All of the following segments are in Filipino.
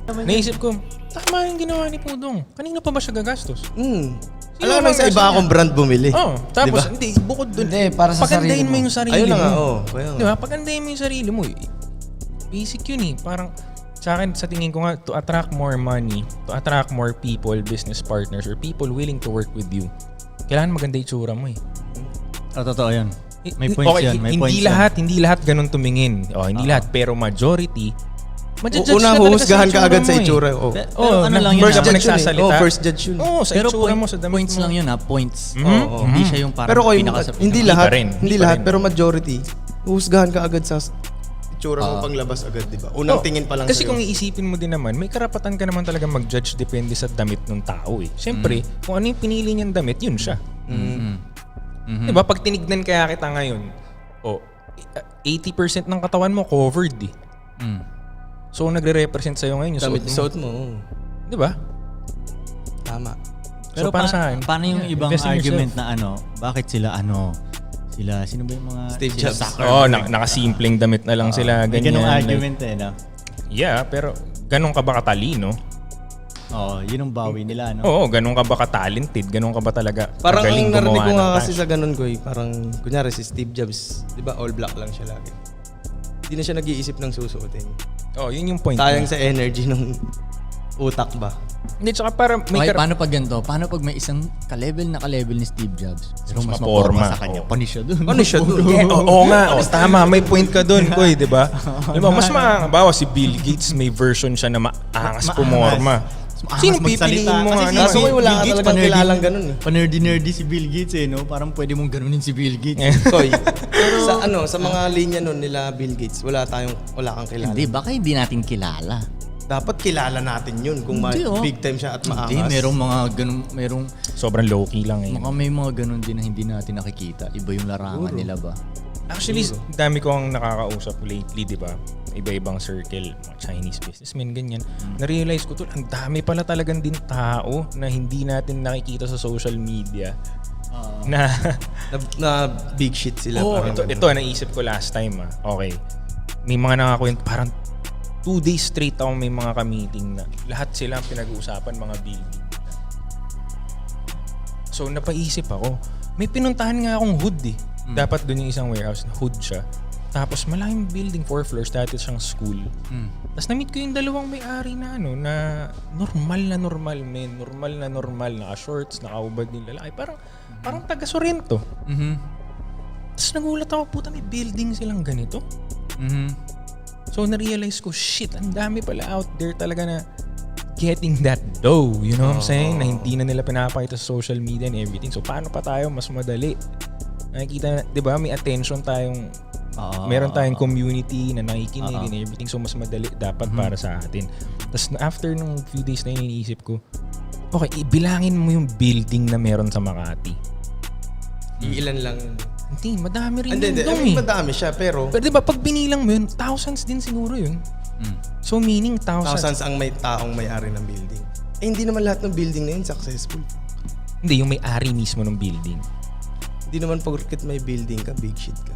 Naisip ko, tama yung ginawa ni Pudong. Kanino pa ba siya gagastos? Alam mo, sa iba akong brand bumili. Tapos, diba? Hindi, bukod dun. Hindi, para sa sarili pagandahin mo yung sarili Ayun na nga, mo. Diba? Pagandahin mo yung sarili mo. Basic yun eh. Parang, sa akin, sa tingin ko nga, to attract more money, to attract more people, business partners, or people willing to work with you, kailangan maganda yung tsura mo eh. Totoo yan. May points yan. May points Hindi lahat ganun tumingin. Hindi lahat. Pero majority, una, huhusgahan ka agad sa itsura. Pero ano lang yun. First judge yun. Nagsasalita. First judge yun. Sa Pero itsura mo, sa damit points mo. lang yun ha. Points. Oo. Hindi siya yung parang Pero pinaka hindi lahat, hindi pa lahat, rin. pero majority, huhusgahan ka agad sa itsura mo panglabas agad, di ba? Unang tingin pa lang Kasi sa'yo. kung iisipin mo din naman, may karapatan ka naman talaga mag-judge depende sa damit ng tao eh. Siyempre, kung ano yung pinili niyang damit, yun siya. Diba? Pag tinignan kaya kita ngayon, 80% ng katawan mo covered eh. So, nagre-represent sa'yo ngayon yung damit suot mo. suot mo. Diba? Tama. Pero para sa akin, paano yung ibang invest in argument yourself. na bakit sila sino ba yung mga Steve sila Jobs. nakasimpleng damit na lang sila. May Ganyan. ganung argument no? Yeah, pero ganun ka ba katalino? Yun ang bawi nila, no? Oo, ganun ka ba ka-talented? Ganun ka ba talaga Parang kagaling ang narinig gumawa ko ng nga kasi cash? sa ganun ko parang, kunyari si Steve Jobs, di ba all black lang siya lagi. Hindi na siya nag-iisip ng susuotin. Yun yung point. Sayang sa energy ng utak ba? Hindi, tsaka para may Okay, paano pag ganito? Paano pag may isang ka-level ni Steve Jobs? Pero mas maporma. maporma sa kanya. Panis siya dun. Ano siya doon? Oo nga, tama, may point ka doon, Koy, di ba? Diba, mas maangabawa si Bill Gates, may version siya na maangas pumorma. Sino pipiliin mo nga naman? Kaso wala ka talagang kilalang ganun eh. Pa-nerdy si Bill Gates no? Parang pwede mong ganunin si Bill Gates. Koy, sa mga linya nun nila Bill Gates, wala kang kilala. Hindi, baka hindi natin kilala. Dapat kilala natin yun kung Hindi, big time siya at maangas. Hindi, merong mga ganun, Sobrang low-key lang eh. may mga ganun din na hindi natin nakikita. Iba yung larangan nila ba? Actually, dami ko ang nakakausap lately, di ba? Iba-ibang circle, mga Chinese businessmen, ganyan. Na-realize ko to, ang dami pala talagang din tao na hindi natin nakikita sa social media. Na big shit sila. ito naisip ko last time Okay. May mga nakakwento, parang 2 days straight ako may mga ka-meeting na lahat sila pinag-uusapan mga building. So napaisip ako, may pinuntahan nga akong hood eh. Dapat doon yung isang warehouse na hood siya. Tapos malaking building, 4 floors, dati siyang school. Tapos na-meet ko yung dalawang may-ari na na normal men, normal, naka-shorts, naka-ubad yung lalaki. Parang taga-Sorrento. Tapos nagulat ako, puta may building silang ganito. So na-realize ko, shit, ang dami pala out there talaga na getting that dough. You know what I'm saying? Na hindi na nila pinapakita sa social media and everything. So paano pa tayo mas madali? Nakikita na, di ba, may attention tayong, meron tayong community na nakikinig and everything. So mas madali dapat para sa atin. Tapos after nung few days na iniisip ko, okay, ibilangin mo yung building na meron sa Makati. Ilan lang. Hindi, madami rin Hindi, yun dong madami siya pero di ba pag binilang mo yun, thousands din siguro yun. So meaning thousands ang may taong may-ari ng building. Hindi naman lahat ng building na yun successful. Hindi, yung may-ari mismo ng building. Hindi naman porket may building ka, big shit ka.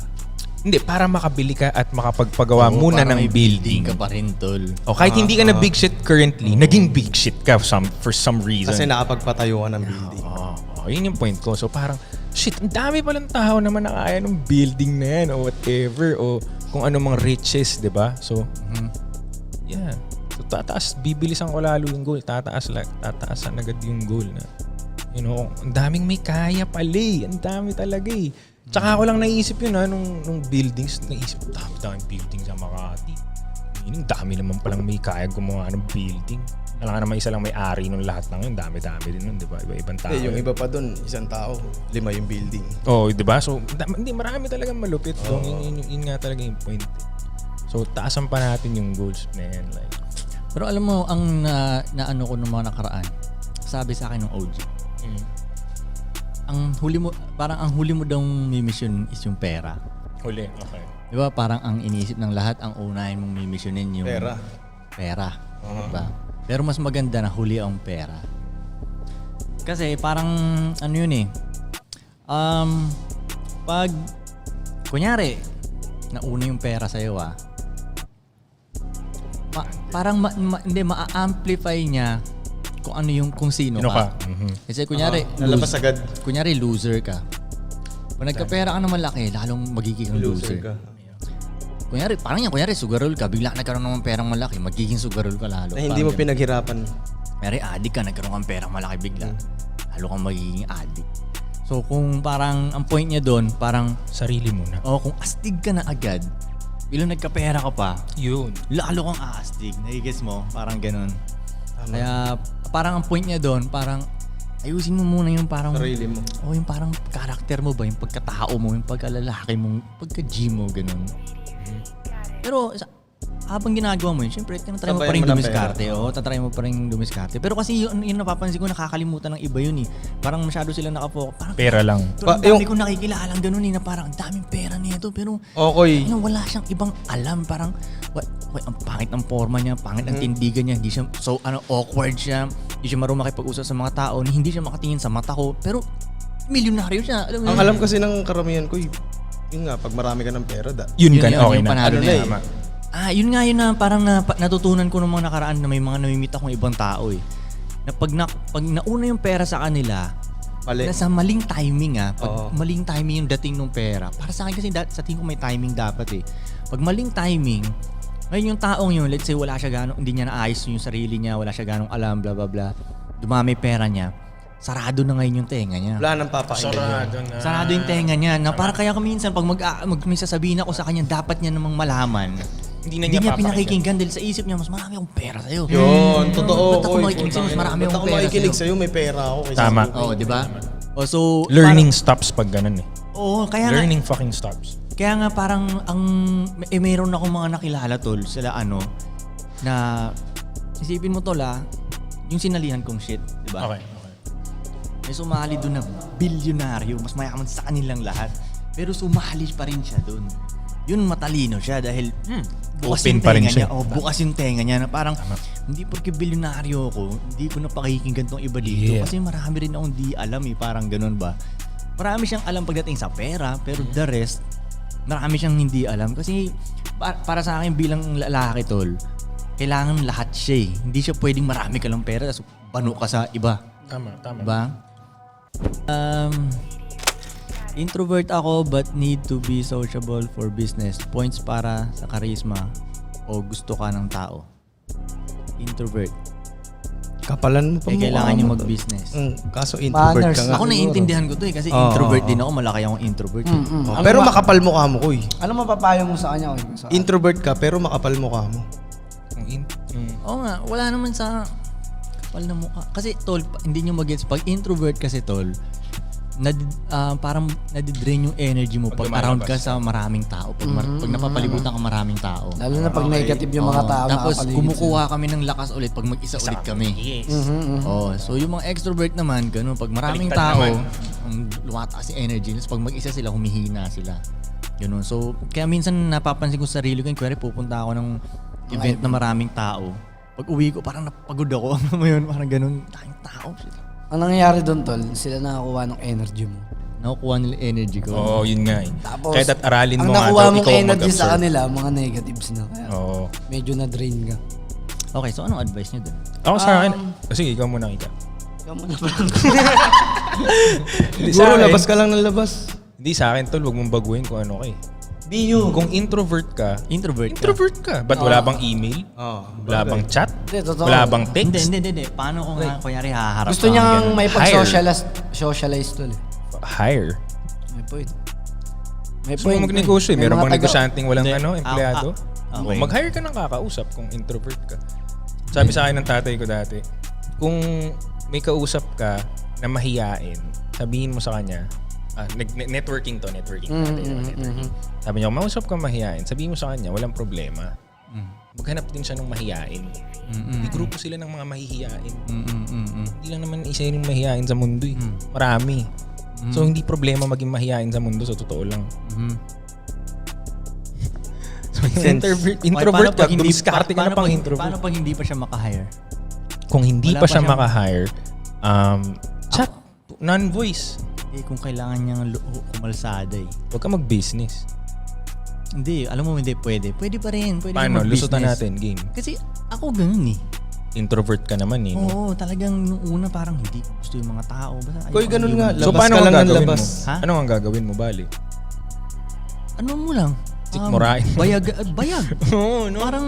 Hindi, para makabili ka at makapagpagawa muna ng building. ka pa rin, tol. O kahit hindi ka na big shit currently, naging big shit ka for some reason. Kasi nakapagpatayo ka ng building. Yun yung point ko. So parang, shit, ang dami palang tao naman na kaya ng building na yan o whatever o kung ano mang riches, di ba? So, yeah. So bibilisan ko lalo yung goal. Tataasan agad yung goal na, you know, ang daming may kaya pala eh. Ang dami talaga eh. Tsaka ako lang naisip yun nung buildings, naisip, daming building sa Makati. Meaning, dami naman palang may kaya gumawa ng building. Alam naman isa lang may-ari nung lahat ng yun. Dami-dami din nun, di ba? Iba-ibang tao. Yung iba pa dun, isang tao, 5 yung building. Di ba? So, hindi, marami talagang malupit doon. Yun nga talaga yung point. So, taasan pa natin yung goals, man. Like, pero alam mo, ang naano ko nung mga nakaraan, sabi sa akin ng OG, ang huli mo daw mission is yung pera. huli, okay. Di ba? Parang ang iniisip ng lahat, ang unahin mong missionin yung pera. Diba? Pero mas maganda na huli ang pera. Kasi parang ano yun eh. Pag kunyari nauna yung pera sa'yo parang hindi ma-amplify niya kung ano yung kung sino ka. Kasi kunyari, Lalabas agad. kunyari loser ka. Kung nagkapera ka ng malaki, lalong magiging loser. ka. Kunyari sugarol ka, bigla nagkaroon ng perang malaki, magiging sugarol ka lalo. Na hindi mo pinaghirapan. Kunyari addict ka, nagkaroon kang perang malaki bigla, lalo kang magiging addict. So kung parang ang point niya doon, parang Sarili muna. kung astig ka na agad, bilang nagkapera ka pa, Yun. lalo kang aastig. Nagigets mo? Parang ganun. Kaya parang ang point niya doon, parang ayusin mo muna yung parang Sarili mo. yung parang karakter mo ba, yung pagkatao mo, yung pagkalalaki mo, pagka-gym mo, ganun. Pero habang ginagawa mo yun, syempre tatry mo pa rin Sabayan mo ng dumiskarte. pera. Oo, tatry mo pa rin dumiskarte. Pero kasi yun napapansin ko, nakakalimutan ng iba yun eh. Parang masyado sila nakafocus. Parang Pera lang. ang dami kong nakikilalang ganun eh, na parang ang daming pera nito. Pero Okay. wala siyang ibang alam. Parang ang pangit ng forma niya, pangit ang tindigan niya, hindi siya awkward siya, hindi siya marunong makipag-usap sa mga tao, hindi siya makatingin sa mata ko. Pero milyonaryo siya. Alam mo Ang yun? alam kasi ng karamihan ko, yun nga, pag marami ka ng pera, Yun ka, Yun, okay yung na. panalo Ano na na yun. eh. Yun nga yun na parang natutunan ko ng mga nakaraan na may mga namimit akong ibang tao eh. Na pag nauna yung pera sa kanila, Mali. nasa maling timing Pag Oo. maling timing yung dating ng pera. Para sa akin kasi sa tingin ko may timing dapat eh. Pag maling timing, ngayon yung taong yun, let's say wala siya hindi niya naayos yung sarili niya, wala siya ganong alam, blah blah blah. Dumami pera niya. Sarado na ngayon yung tenga niya. Wala nang papakinggan yun. Sarado yung tenga niya. Na para kaya kami minsan pag may sasabihin ako sa kanya, dapat niya namang malaman. Hindi na Hindi niya niya pinakikinggan dahil sa isip niya, mas marami akong pera sa'yo. Yun, totoo. Ba't ako Koy, makikinig sa'yo? Mas marami ba't akong ako pera makikinig sa'yo. sa'yo? May pera ako. kaysa Tama. sa'yo. Oo, di ba? So, Learning stops pag ganun eh. kaya nga, Learning fucking stops. kaya nga parang mayroon akong mga nakilala tol, sila na isipin mo tol yung sinalihan kong shit, di ba? Okay. May sumali doon na bilyonaryo, mas mayaman sa kanilang lahat. Pero sumali pa rin siya doon. Yun matalino siya dahil bukas Open yung pa rin tenga siya. niya. Bukas yung tenga niya na parang hindi porque bilyonaryo ako, hindi ko na pakikinggan tong iba dito. Yeah. Kasi marami rin akong di alam parang ganun ba. Marami siyang alam pagdating sa pera, pero the rest, marami siyang hindi alam. Kasi para sa akin bilang lalaki tol, kailangan lahat siya eh. Hindi siya pwedeng marami ka lang pera tapos bano ka sa iba. Tama. Diba? Introvert ako but need to be sociable for business. Points para sa charisma o gusto ka ng tao. Introvert. Kapalan mo pa mukha Kailangan niyo mo, tol. mag-business. Kaso introvert Manners. ka nga. Ako naiintindihan ko to kasi Oo, introvert oo. din ako. Malaki akong introvert. Oh, pero makapal mukha mo, Koy. Ano mapapayo mo sa kanya? Introvert ka, pero makapal mukha mo. Oo nga, wala naman sa kapal na mukha. Kasi tol, hindi nyo mag-gets. Pag introvert kasi tol, parang nadidrain yung energy mo pag around ka sa maraming tao. Pag napapalibutan ka maraming tao. Lalo na pag negative yung mga tao Tapos nakapaligid kumukuha kami ng lakas ulit pag mag-isa ulit kami. Yes. So yung mga extrovert naman, ganun, pag maraming Baliktad tao, naman. ang lumataas yung energy. Tapos pag mag-isa sila, humihina sila. Ganun. So kaya minsan napapansin ko sa sarili ko, kuwari pupunta ako ng event na maraming tao. Pag uwi ko, parang napagod ako. Ano mo yun? Parang ganun, daming tao. Shit. Ang nangyayari doon, tol, sila nakakuha ng energy mo. Nakukuha nila energy ko. Oo, yun nga eh. Tapos, Kahit at aralin ang mo nga nakuha daw, mong ikaw energy sa mag-absorb. kanila, mga negatives na. Kaya Oo. medyo na-drain ka. Okay, so anong advice niyo dun? Ako sa akin, sige, ikaw muna kita. Ikaw mo na ba? Siguro labas ka lang ng labas. Hindi sa akin, tol, huwag mong baguhin kung ano ka eh. Be you. Kung introvert ka, Introvert ka? introvert ka. Ba't wala bang email? Oh, Wala bang chat? Hindi, totoo. Wala bang text? Hindi. Paano kung kunyari haharap Gusto ka, niya ganun? may pag-socialize tol. Hire. May point. May Gusto mo magnegosyo eh. Meron mga bang negosyanteng walang Hindi. empleyado? Okay. Mag-hire ka ng kakausap kung introvert ka. Sabi sa akin ng tatay ko dati, kung may kausap ka na mahiyain, sabihin mo sa kanya, networking to. Sabi niya, kung mausap ka mahiyain, sabihin mo sa kanya, walang problema. Maghanap din siya ng mahiyain. May grupo sila ng mga mahihiyain. Hindi lang naman isa yung mahiyain sa mundo eh. Marami. So hindi problema maging mahiyain sa mundo, sa totoo lang. So introvert ka, dumiskarte ka na pang introvert. Paano pag hindi pa siya makahire? Kung hindi Wala pa pa siya siyang- makahire, chat, non-voice. Kung kailangan niyang kumalsada eh. Huwag ka mag-business. Hindi, alam mo hindi pwede. Pwede pa rin. Pwede Paano? mag-business. Lusutan natin, game. Kasi Ako ganun eh. Introvert ka naman eh. No? Oo, talagang nung una parang hindi ko gusto yung mga tao. Basta Koy, ayoko ganun yung- nga. So Labas paano ka ang lang ng gagawin mo? labas. Ha? Ano ang gagawin mo, bali? Ano mo lang? Sikmurain mo. Bayag. Oo, no? Parang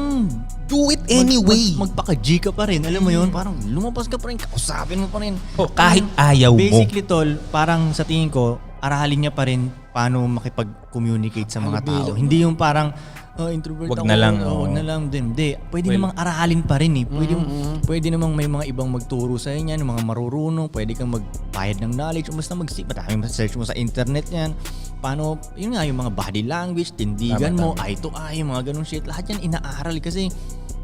Do it anyway. magpaka-G ka pa rin. Alam mo yun? Parang lumabas ka pa rin. Kausapin mo pa rin. Oh, kahit ayaw mo. Basically, tol, parang sa tingin ko, aralin niya pa rin paano makipag-communicate sa mga tao. Hindi yung parang, introvert Wag ako. na lang, Wag na lang din. Hindi. Pwede namang aralin pa rin eh. Pwede namang may mga ibang magturo sa inyo, mga marurunong. Pwede kang magbayad ng knowledge. O basta madaming search mo sa internet yan. Paano, yun nga, yung mga body language, tindigan mo, eye to eye, mga ganun shit. Lahat yan inaaral kasi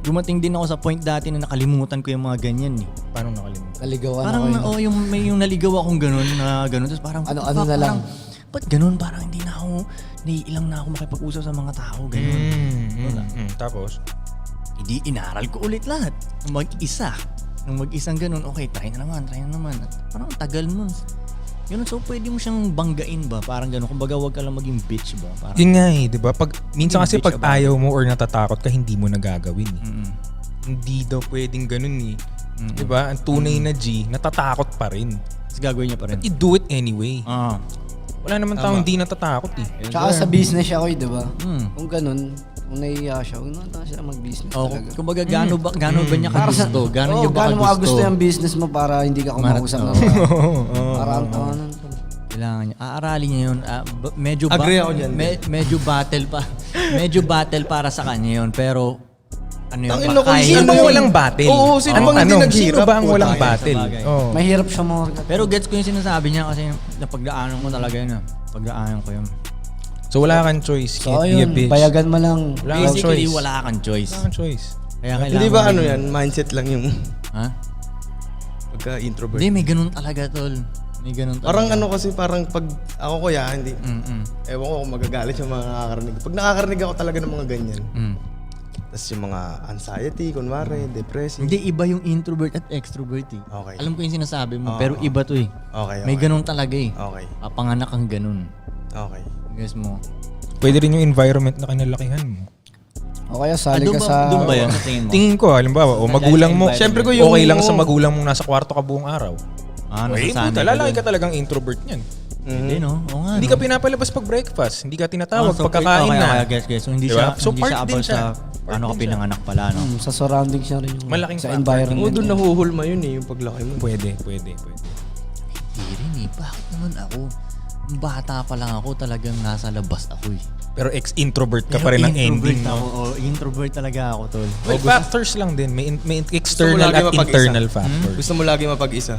dumating din ako sa point dati na nakalimutan ko yung mga ganyan eh. Paano nakalimutan? Naligawan Parang ako yun. yung naligaw akong ganun na ganun. Tapos parang, Ano na lang. Ba't ganun? Parang hindi na ako, naiilang na ako makipag-usap sa mga tao. Ganun. Tapos? Hindi, inaral ko ulit lahat. Nung mag-isa. Nung mag-isang ganun, okay, try na naman. At parang ang tagal nun. Ganun, so pwede mo siyang banggain ba? Parang ganun. Kumbaga, wag ka lang maging bitch ba? Parang, Yun nga eh, di ba? Minsan kasi Bitch pag about ayaw mo or natatakot ka, hindi mo nagagawin eh. mm-mm. Hindi daw pwedeng ganun eh. Di ba? Ang tunay na G, natatakot pa rin. Tapos gagawin niya pa rin. But you do it anyway. Wala naman tao hindi natatakot eh. Tsaka sa business siya ko, di ba? Mm. Kung ganun, kung nahihiya siya, huwag naman siya mag-business Oh, talaga. kumbaga, gano'n ba niya kagusto? Gano'n niya ba Gaano mo kagusto? gusto yung business mo para hindi ka kumausap ng para ang tawanan. Kailangan niya. Aaralin niya yun. Medyo Agree ako dyan. medyo battle pa. Medyo battle para sa kanya yun. Pero ano yun? Tangin na, kung kaya Sino yun bang eh. walang battle? Oo, sino bang hindi naghirap? Sino ba ang walang Sabagay, battle? sabagay. Oh. Mahirap siya mo. Pero gets ko yung sinasabi niya kasi napagdaanan ko talaga yun. Pagdaanan ko yun. So wala kang choice. So Can't be a ayun, bitch. bayagan mo lang. Wala kang Basically, choice. wala kang choice. Wala kang choice. Kaya kailangan Hindi ba mo ano rin- yan? Mindset lang yung Ha? pagka-introvert. Hindi, may ganun talaga, tol. May ganun talaga. Parang ano kasi, parang pag ako kuya, hindi. Ewan ko kung magagalit yung mga nakakarinig. Pag nakakarinig ako talaga ng mga ganyan. Tapos yung mga anxiety, kunwari, depressing. Hindi, iba yung introvert at extrovert eh. Okay. Alam ko yung sinasabi mo, pero iba to eh. Okay, May ganun talaga eh. Okay. Papanganak kang ganun. Okay. Guess mo. Pwede rin yung environment na kinalakihan mo. O kaya sali ka sa... Doon ba yan sa tingin mo? Tingin ko, halimbawa, o magulang mo, environment. syempre ko yung okay lang sa magulang mong nasa kwarto ka buong araw. Okay, nasasanay puta, lalaki ka talagang introvert niyan. Hindi no? Oo nga. Hindi no? ka pinapalabas pag breakfast, hindi ka tinatawag So, pagkakain okay, na. Guess. So hindi Diba? siya, So, hindi part siya din about siya. sa Part paano ka din siya. pinanganak pala, no? Sa surroundings niya rin yung... Malaking sa factor. environment. Oo, doon nahuhulma yun eh, yung paglaki mo. Pwede. Hindi rin eh. Bakit naman ako? Bata pa lang ako, talagang nasa labas ako eh. Pero ex-introvert ka pa rin ng ending, Ako, no? introvert talaga ako, tol. Well, factors lang din. May external lagi at mapag-isa? internal factors. Gusto mo lagi mapag-isa?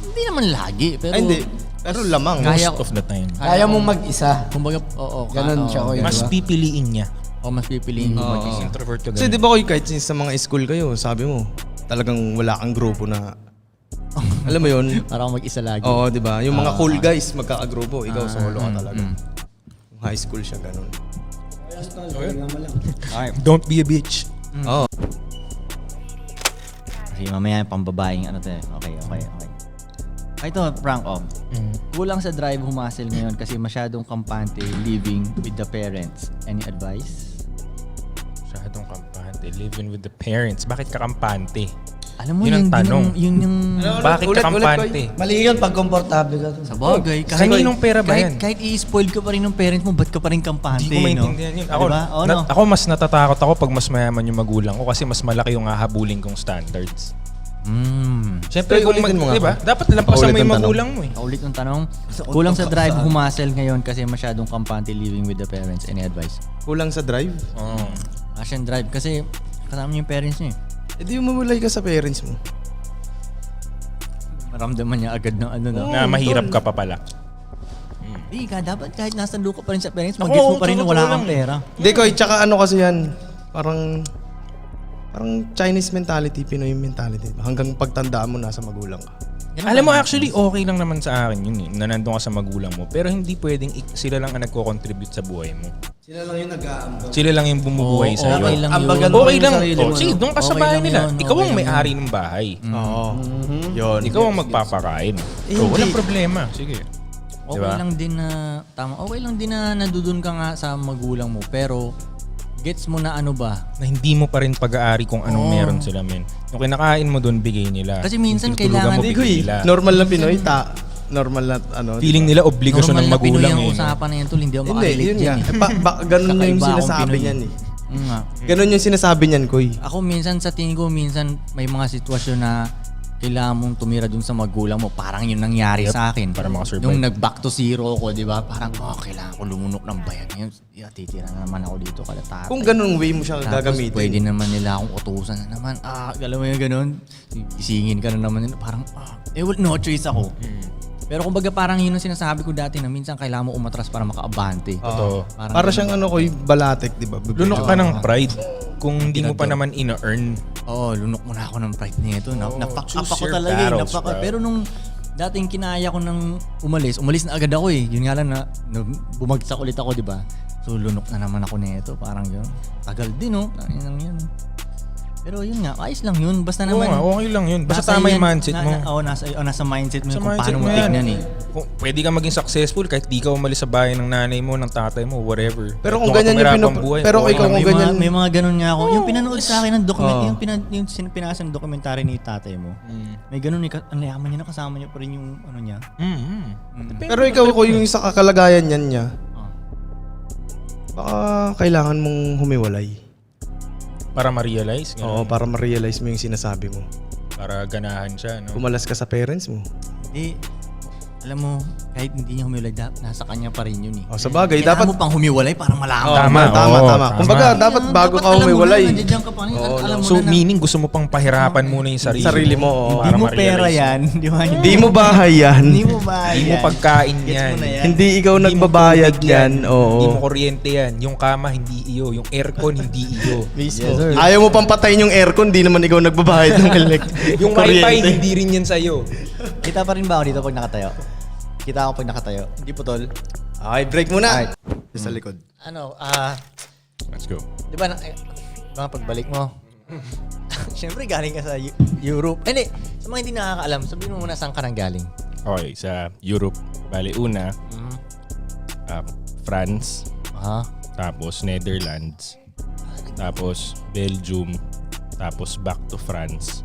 Hindi naman lagi, pero... Ay, hindi. Pero lamang. Kaya- Most of the time. Kaya mong mag-isa. Kumbaga, oo. Ganun siya, Koy. Mas Diba? pipiliin niya. Mas pipiliin ko mag-isa. Introvert ka Kasi ganun. di ba kayo kahit sa mga school kayo, sabi mo, talagang wala kang grupo na... Alam mo yun? Para ako mag-isa lagi. Oo, di ba? Yung mga cool guys, magkakagrupo. Ikaw, solo ka talaga. Yung high school siya, ganun. Don't be a bitch. Oo. Kasi mamaya yung pambabaeng ano to eh. Okay. Ay, ito, Frank, kulang sa drive humasel ngayon kasi masyadong kampante living with the parents. Any advice? Masyadong kampante. Living with the parents. Bakit ka kampante? Alam mo, Yun ang tanong. Yun yung... Bakit ka kampante? Mali yun pag komportable ka. Sa bagay. Kaninong pera ba yan? Kahit i-spoil ka pa rin ng parents mo, ba't ka pa rin kampante? Hindi ko maintindihan yun. Ako, Diba? Oo, no? ako mas natatakot ako pag mas mayaman yung magulang ko kasi mas malaki yung hahabulin kong standards. Siyempre, Pero ulitin mo nga diba? ako. Dapat lampasan mo Paulit yung ang tanong. magulang mo eh. Ulit ang tanong. Kulang sa drive humasel ngayon kasi masyadong kampante living with the parents. Any advice? Kulang sa drive. Oo. Asyan drive kasi kasama niyo yung parents niyo eh. Eh di mawalay ka sa parents mo. Maramdaman niya agad ng ano na. Na mahirap ka pa pala. Hindi ka, dapat kahit nasa luka pa rin sa parents, Ako, mag-guess mo pa rin na totoo wala lang kang eh. pera. Hindi ko, tsaka ano kasi yan, parang Chinese mentality, Pinoy mentality. Hanggang pagtandaan mo, nasa magulang ka. Alam mo, actually, okay lang naman sa akin yun eh, na nandun ka sa magulang mo. Pero hindi pwedeng sila lang ang nagko-contribute sa buhay mo. Sila lang yung nag-aambag. Sila lang yung bumubuhay Oo, sa iyo. okay lang yun. Ambagan mo Okay yung lang. sarili mo, Sige, no? doon ka sa Okay bahay lang nila. yun, Ikaw okay ang lang may-ari ng bahay. Oo. Yun. Ikaw ang magpapakain. So, walang problema. Sige. Okay Diba? lang din na, tama, okay lang din na nandudun ka nga sa magulang mo, pero gets mo na ano ba? Na hindi mo pa rin pag-aari kung anong meron sila, men. Yung kinakain mo doon, bigay nila. Kasi minsan Yung tinutulugan kailangan- mo, Hindi ko bigay eh. nila. Normal na Pinoy, normal na ano. Feeling nila obligasyon ng Normal na Pinoy magulang ang eh. usapan na yan, tol. Hindi ako Hindi, makarelate yun nga. dyan eh. Ganun yung Kakaiba akong sinasabi Pinoy. niyan eh. Nga. Ganun yung sinasabi niyan, Koy. Ako minsan sa tingin ko, minsan may mga sitwasyon na kailangan mong tumira dun sa magulang mo. Parang yun nangyari sa akin. Para makasurvive. Nung nag-back to zero ako, di ba? Parang, kailangan ko lumunok ng bayad. Ngayon, titira na naman ako dito kada tatay. Kung ganun way mo siya Tapos gagamitin. pwede naman nila akong utusan na naman. Alam mo yung ganun? Isingin ka na naman nila. Parang, no choice ako. Pero kumbaga parang yun ang sinasabi ko dati na minsan kailangan mo umatras para makaabante. Totoo. Para siyang ano, Koy, balatek, di ba? Lunok ka ng pride kung hindi mo pa naman ina-earn. Oo, lunok mo na ako ng pride nito. Napak up choose ako your talaga battles, eh. bro. Pero nung dating kinaya ko nang umalis na agad ako eh. Yun nga lang na bumagsak ulit ako, di ba? So lunok na naman ako nito. Parang yun. Tagal din oh. Yan. Pero yun nga, ayos lang yun. Basta Oo naman. nga, okay lang yun. Basta nasa tama yan- yung mindset mo. nasa mindset mo Sa kung mindset paano mo mo yan. tignan eh. Kung pwede ka maging successful kahit di ka umalis sa bahay ng nanay mo, ng tatay mo, whatever. Pero Kahit kung doon ka ganyan yung tumira pang buhay, pero okay ikaw lang kung yun. ganyan, May mga ganun nga ako. Yung pinanood sa akin ng document, yung pinasa ng documentary ni tatay mo. May ganun, ang yaman niya na kasama niya pa rin yung ano niya. pero ikaw ko yung sa kakalagayan yan niya, baka kailangan mong humiwalay. Para ma-realize, Oo, para ma-realize mo yung sinasabi mo. para ganahan siya, no? Kumalas ka sa parents mo. Hindi, alam mo, kahit hindi niya humiwalay, nasa kanya pa rin yun eh. O, sa bagay, Kailangan dapat mo pang humiwalay para malaman. Tama, tama. oo, Kumbaga, dapat bago ka alam mo humiwalay. na, nandiyan ka pa rin, alam mo So, na meaning gusto mo pang pahirapan muna yung sarili mo, oo. hindi para mo ma-realize pera mo. yan, di ba? Hindi mo bahay yan. Hindi mo ba Hindi mo pagkain Gets yan. mo na yan. Hindi ikaw Hindi mo nagbabayad tubig yan. Hindi mo Oo. kuryente yan. Yung kama, hindi iyo. Yung aircon, hindi iyo. Ayaw mo pang patayin yung aircon, di naman ikaw nagbabayad ng Yung wifi, hindi rin yan sa'yo. Kita pa rin ba ako dito pag nakatayo? Kita ako pag nakatayo. Hindi po tol. Okay, break muna. Sa likod. Ano, Let's go. di ba, mga pagbalik mo, siyempre galing ka sa Europe. Hindi, sa mga hindi nakakaalam, sabihin mo muna saan ka nang galing. Okay, sa Europe. Bali, una, France, tapos Netherlands, tapos Belgium, tapos back to France,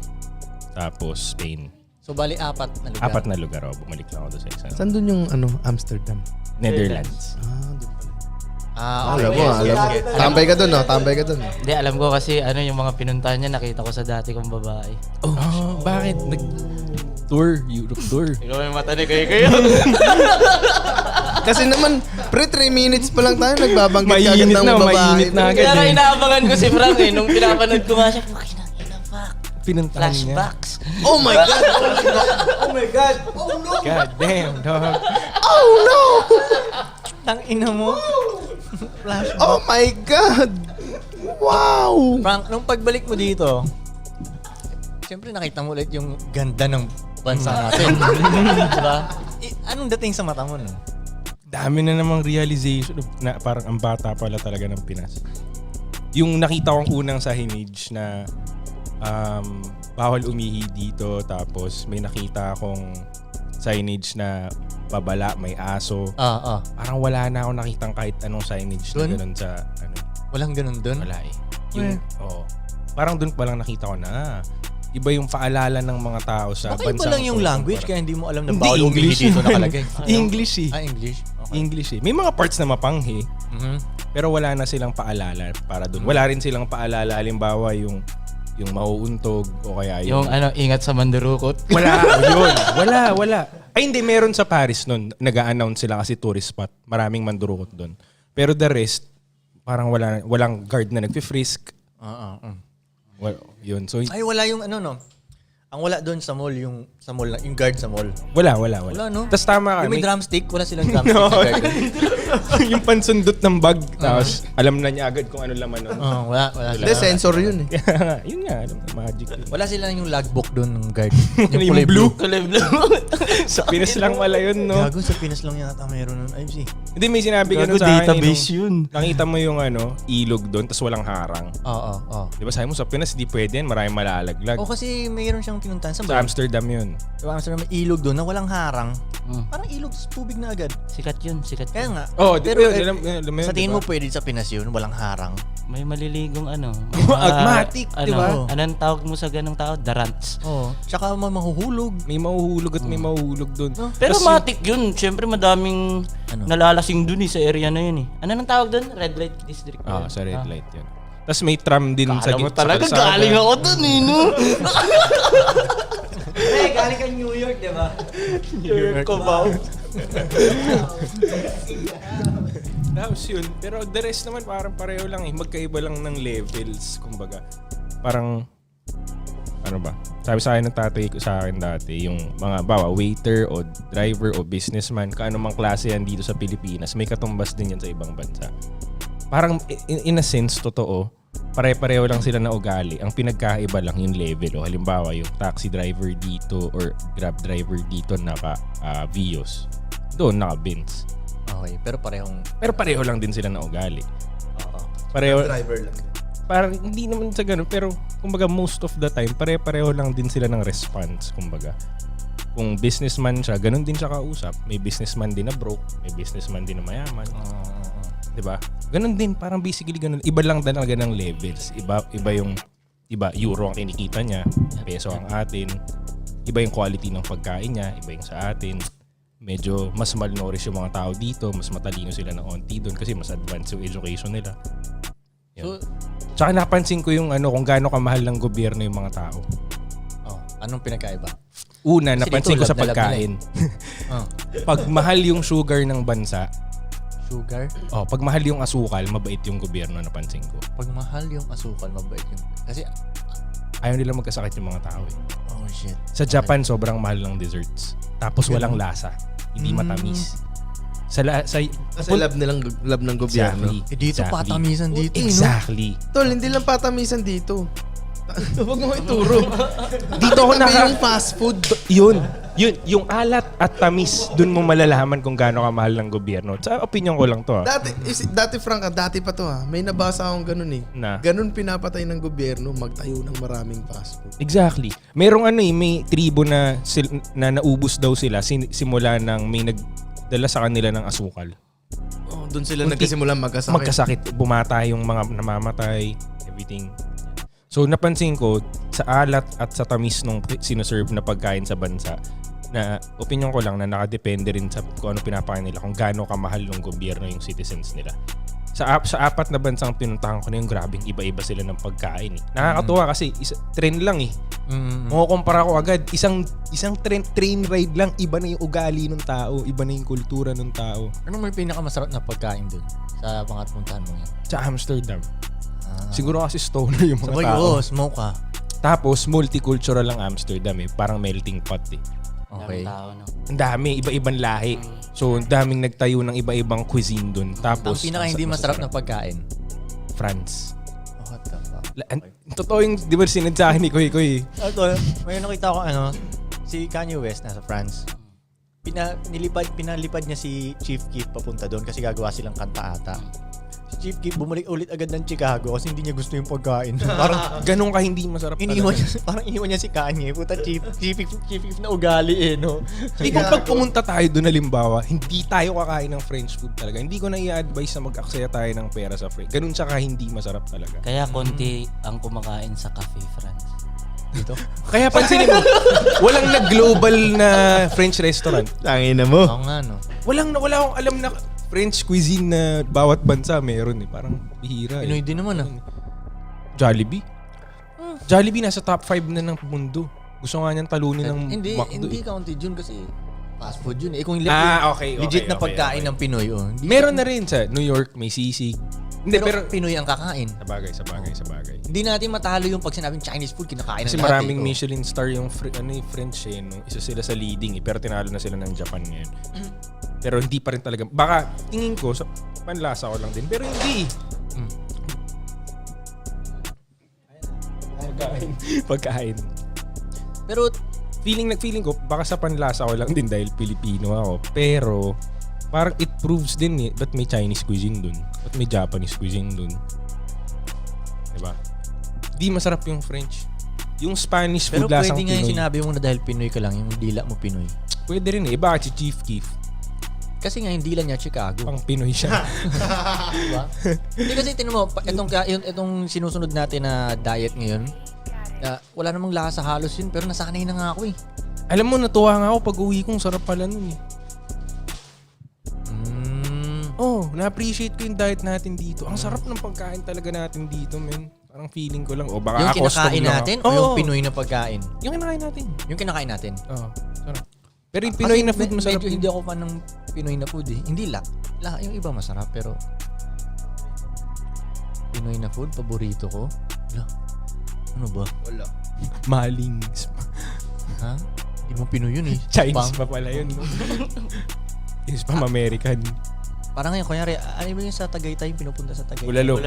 tapos Spain. So, bali apat na lugar. 4 na lugar. Bumalik lang ako doon sa isa. Saan dun yung Amsterdam? Netherlands. Alam mo. Tambay ka dun, no? Tambay ka dun. Hindi, alam ko kasi ano yung mga pinuntahan niya, nakita ko sa dati kong babae. Oh, bakit? Nag-tour, Europe tour. Ikaw may mata ni kayo. Kasi naman, 3 minutes pa lang tayo, nagbabanggit ka agad Mainit ng na, babae. mainit na agad. Kaya nga eh. inaabangan ko si Frank eh. Nung pinapanood ko nga siya, fuck. Pinuntahan niya. Flashbacks. Oh my God! God damn, dog. Tang ina mo. Oh my God! Wow! Frank, nung pagbalik mo dito, siyempre nakita mo ulit yung ganda ng bansa natin. Diba? Anong dating sa mata mo no? Dami na namang realization na parang ang bata pala talaga ng Pinas. Yung nakita kong unang sa Hinage na bawal umihi dito, tapos may nakita akong signage na babala, may aso. Parang wala na ako nakitang kahit anong signage Dun? na ganun sa ano. Walang ganun dun? Wala eh. Yung, parang dun pa lang nakita ko na iba yung paalala ng mga tao sa Baka iba lang yung language kaya hindi mo alam na Hindi, bawal umihi English. dito nakalagay. English eh. English? Okay. English eh. May mga parts na mapanghi, pero wala na silang paalala para dun. Wala rin silang paalala, halimbawa yung mauuntog o kaya Yung ano, ingat sa mandurukot. Wala, yun. Wala. Ay hindi, meron sa Paris nun. Nag-a-announce sila kasi tourist spot. Maraming mandurukot doon. Pero the rest, parang walang guard na nagfi-frisk. Well, yun. So, Ay, wala yung ano no? Ang wala doon sa mall, yung guard sa mall. wala. Wala, no? Tapos tama ka. Yung may may- drumstick, wala silang drumstick na guard. yung pansundot ng bag. Tapos, alam na niya agad kung ano laman nun. Wala Hindi, sila. sensor yun eh. Yun nga, alam, magic yun. Wala sila yung logbook doon ng guard. Yung kulay blue. Kulay blue. Sa Pinas lang wala yun, no? Gago, sa Pinas lang yata mayroon nun. Ay, see. Hindi, may sinabi ka Gago, nun sa akin. database yun. Nakita mo yung ilog doon, tapos walang harang. Oo. Di ba sabi mo, sa Pinas, di pwede yan. Maraming malalaglag. O kasi mayroon siyang pinuntahan sa Sa Amsterdam yun. Diba, Amsterdam, may ilog doon na walang harang. Parang ilog sa tubig na agad. Sikat yun, sikat. Kaya nga, Oh, Pero sa sa tingin mo pwede sa Pinas yun? Walang harang? May maliligong ano. Agmatic, di ba? Anong tawag mo sa ganong tao? Darants. Oo. Tsaka mahuhulog. May mahuhulog at may mahuhulog doon. Pero Tas matik yun. Siyempre madaming Ano? nalalasing dun sa area na yun eh. Ano nang tawag dun? Red light district. Sa red light yan. Tapos may tram din sa Alam mo sa talaga, kalsada. galing ako dun eh, no? galing ka New York, di ba? New York ko ba? Tapos yun. Pero the rest naman parang pareho lang eh. Magkaiba lang ng levels. Kumbaga. Parang, ano ba? Sabi sa akin ng tatay ko sa akin dati, yung mga waiter o driver o businessman, kaano mang klase yan dito sa Pilipinas, may katumbas din yan sa ibang bansa. Parang in a sense, totoo, pare-pareho lang sila na ugali. Ang pinagkaiba lang yung level. O halimbawa, yung taxi driver dito or grab driver dito naka Vios. Doon naka Benz. Okay, pero parehong... Pero pareho lang din sila na ugali. Oo. Pareho, Driver lang. parang hindi naman sa ganun, pero kumbaga most of the time, pare-pareho lang din sila ng response, kumbaga. Kung businessman siya, ganun din siya kausap. May businessman din na broke, may businessman din na mayaman. Diba? Ganun din, parang basically ganun. Iba lang talaga ng levels. Iba yung euro ang kinikita niya, peso ang atin. Iba yung quality ng pagkain niya, iba yung sa atin. Medyo mas malnourished yung mga tao dito, mas matalino sila na onti doon kasi mas advanced yung education nila. Yan. So, Tsaka napansin ko yung kung gaano kamahal ng gobyerno yung mga tao. anong pinagkaiba? Una, Kasi napansin dito, ko sa lab na lab pagkain. Pag mahal yung sugar ng bansa, Sugar? pag mahal yung asukal, mabait yung gobyerno, napansin ko. Pag mahal yung asukal, mabait yung... Kasi, Ayaw nila magkasakit yung mga tao eh. oh shit. Sa Japan, sobrang mahal ng desserts. Tapos walang lasa. Hindi matamis. Sa Kasi lab ng gobyerno. Exactly. Dito, patamisan dito. Exactly. Tol, hindi lang patamisan dito. Huwag mo ituro. Dito ako yung fast food. Yun. Yung alat at tamis, dun mo malalaman kung gaano kamahal ng gobyerno. Sa opinion ko lang to ha. Dati Frank, dati pa to ha. May nabasa akong ganun eh. Na? Ganun pinapatay ng gobyerno magtayo ng maraming fast food. Exactly. Merong may tribo na naubos daw sila simula nang may nagdala sa kanila ng asukal. Oh, doon sila nagkasimula magkasakit. Magkasakit, bumata yung mga namamatay, everything. So napansin ko sa alat at sa tamis nung sinoserve na pagkain sa bansa, na opinion ko lang na nakadepende rin sa kung ano pinapakain nila, kung gaano kamahal ng gobyerno yung citizens nila. Sa apat na bansang pinuntahan ko na yung grabing iba-iba sila ng pagkain eh. Nakakatuwa kasi trend lang eh. Makukumpara ko agad, isang train ride lang, iba na yung ugali ng tao, iba na yung kultura ng tao. Anong may pinakamasarap na pagkain dun sa mga puntahan mo yan? Sa Amsterdam. Siguro kasi stoner yung mga Sabay, tao. smoke ka. Tapos multicultural ang Amsterdam eh, parang melting pot eh. Okay. Tao, no? Ang dami, iba-ibang lahi. So, ang daming nagtayo ng iba-ibang cuisine dun. Ang Tapos, pinaka hindi masarap na pagkain. France. What the fuck? Totoo yung, di ba sinad sa akin ni Koy Koy? Ito, may nakita ko si Kanye West nasa France. Pinalipad niya si Chief Keef papunta doon kasi gagawa silang kanta ata. Si Chief Keef bumalik ulit agad ng Chicago kasi hindi niya gusto yung pagkain. Parang Ganun ka hindi masarap iniwan talaga. iniwan niya si Kanye. Puta Chief Keef na ugali no. Hindi kung pag pumunta tayo doon halimbawa, hindi tayo kakain ng French food talaga. Hindi ko na i-advise na mag-aksaya tayo ng pera sa French. Ganun siya ka hindi masarap talaga. Kaya konti ang kumakain sa Cafe France. Dito. Kaya pansinin mo, walang nag-global na French restaurant. Tangin na mo. Oo nga no. Wala akong alam na French cuisine na bawat bansa meron eh. Parang bihira eh. Pinoy din naman Jollibee? Jollibee nasa top 5 na ng mundo. Gusto nga niyang talunin ng McDo. Hindi counted yun kasi fast food yun. Kung Okay. legit na pagkain ng Pinoy Meron na rin sa New York, may sisig. Hindi, pero Pinoy ang kakain. Sa bagay. Hindi natin matalo yung pag sinabing Chinese food, kinakain Kasi ng lahat. maraming Michelin star yung French eh. No? Isa sila sa leading eh. Pero tinalo na sila ng Japan ngayon. Pero hindi pa rin talaga. Baka tingin ko, sa panlasa ko lang din. Pero hindi. Pagkain. Pero Feeling ko, baka sa panlasa ko lang din dahil Pilipino ako. Pero, parang it proves din eh, ba't may Chinese cuisine dun? Ba't may Japanese cuisine dun? Diba? Di masarap yung French. Yung Spanish food pero lasang pwede nga yung Pinoy. sinabi mo na dahil Pinoy ka lang, yung dila mo Pinoy. Pwede rin eh. Bakit si Chief Keef? Kasi nga hindi lang niya Chicago. Pang Pinoy siya. Diba? Hindi kasi tinan mo, itong sinusunod natin na diet ngayon, wala namang lasa halos yun, pero nasanay na nga ako eh. Alam mo, natuwa nga ako pag uwi kong sarap pala nun eh. Na-appreciate ko yung diet natin dito. Ang sarap ng pagkain talaga natin dito, men. Parang feeling ko lang. O baka Yung kinakain natin o yung Pinoy na pagkain? Yung kinakain natin. Yung kinakain natin. Oo, sarap. Pero yung Pinoy na food masarap. Medyo hindi ako fan ng Pinoy na food eh. Hindi yung iba masarap pero Pinoy na food, paborito ko. Ano ba? Wala. Malings. Ha? Hindi mo Pinoy yun eh. Chinese pa pala yun. No? Is pa American. Parang ngayon, kunyari, ano ba yung sa Tagaytay, pinupunta sa Tagaytay? Bulalo.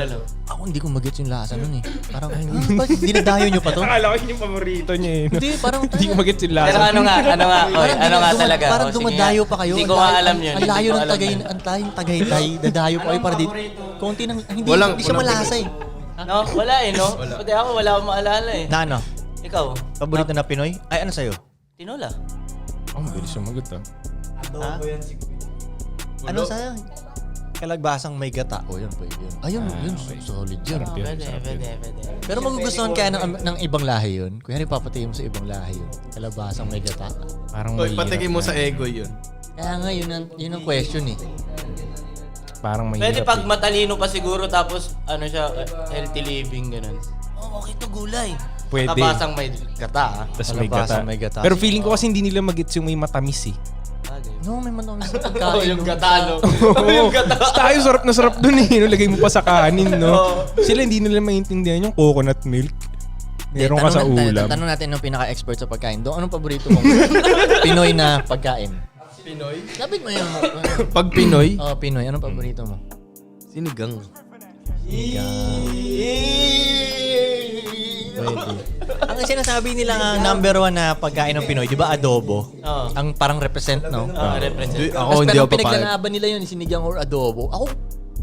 Ako hindi ko mag-gets yung lasa nun eh. Parang, bakit dinadayo nyo pa to? Akala ko yun yung paborito niya eh. Hindi, parang Hindi ko mag-get yung Pero lasa. ano nga talaga. Parang O, sige dumadayo nga. pa kayo. Hindi ko nga alam yun. Ang layo Hindi ko ng alam yun. Tagaytay, dadayo pa kayo para dito. Konti nang, hindi siya malasa eh. No, wala eh, no? Pati ako, wala akong maalala eh. Na ano? Ikaw? Paborito na Pinoy? Ay, ano sa'yo? Tinola. Oh, mabilis sumagot ah. Ano sa'yo? Kalagbasang may gata. O, yun po yun. Ayun, yun. Solid yun. Sarap yun. Pwede. Pero magugustuhan kaya ng ibang lahi yun? Kuya, papatayin mo sa ibang lahi yun. Kalabasang may gata. Parang Oy, mahirap patikin mo na. sa ego yun. Kaya nga, yun ang question eh. Parang mahirap. Pwede pag eh. matalino pa siguro tapos ano siya, healthy living, ganun. Oh, okay to gulay. Pwede. Nakabasang may gata ah. Tas may Kalabasang gata. may gata. Pero feeling ko kasi hindi nila mag-gets yung may matamis eh. No, may matamis na Oh, pagkain. yung no? gata, no? Oo. Tayo sarap na sarap dun eh. No? Lagay mo pa sa kanin, no? Sila hindi nila maintindihan yung coconut milk. Meron ka sa ulam. Tanong natin ng pinaka-expert sa pagkain. Doon, anong paborito mong Pinoy na pagkain? Pinoy? Lapit mo yun. Pag Pinoy, Oh, Pinoy. Anong paborito mo? sinigang. Pwede. Ang sinasabi nila nga number 1 na pagkain ng Pinoy, di ba adobo? Oo. Ang parang represent, no? Represent. Ako Tapos hindi pero ako papayag. pinaglalaban nila yun, sinigang or adobo. Ako,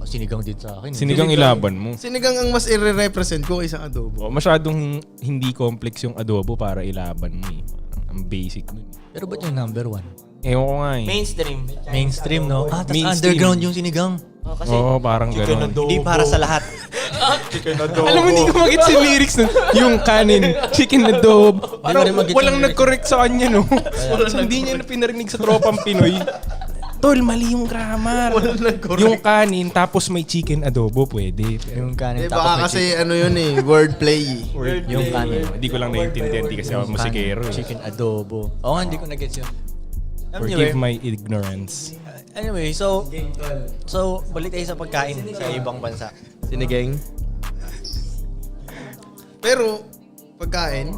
sinigang din sa akin. Sinigang ilaban mo. Sinigang ang mas i-represent ko kaysa adobo. Oh, masyadong hindi complex yung adobo para ilaban mo eh. Ang basic nun. Pero ba't yung number 1? Ewan ko nga eh. Mainstream. Mainstream, no? Ah, tas Mainstream. underground yung sinigang. Oh, kasi Oo, parang gano'n. Hindi para sa lahat. Alam mo, hindi ko mag-get si lyrics nun. Yung kanin, chicken adobo. Parang rin mag-gets walang yung lyrics. nag-correct sa kanya, no? Hindi niya na pinarinig sa tropang Pinoy. Tol, mali yung grammar. Yung kanin, tapos may chicken adobo, pwede. Yung kanin. Eh, tapos baka may kasi ano yun eh, wordplay eh. yung kanin. Hindi ko lang naiintindihan, hindi kasi ako musikero. eh. Chicken adobo. Oo nga, hindi ko na-gets yun. Forgive my ignorance. Anyway, so balik tayo sa pagkain sa ibang bansa. Sinigang. Pero, pagkain.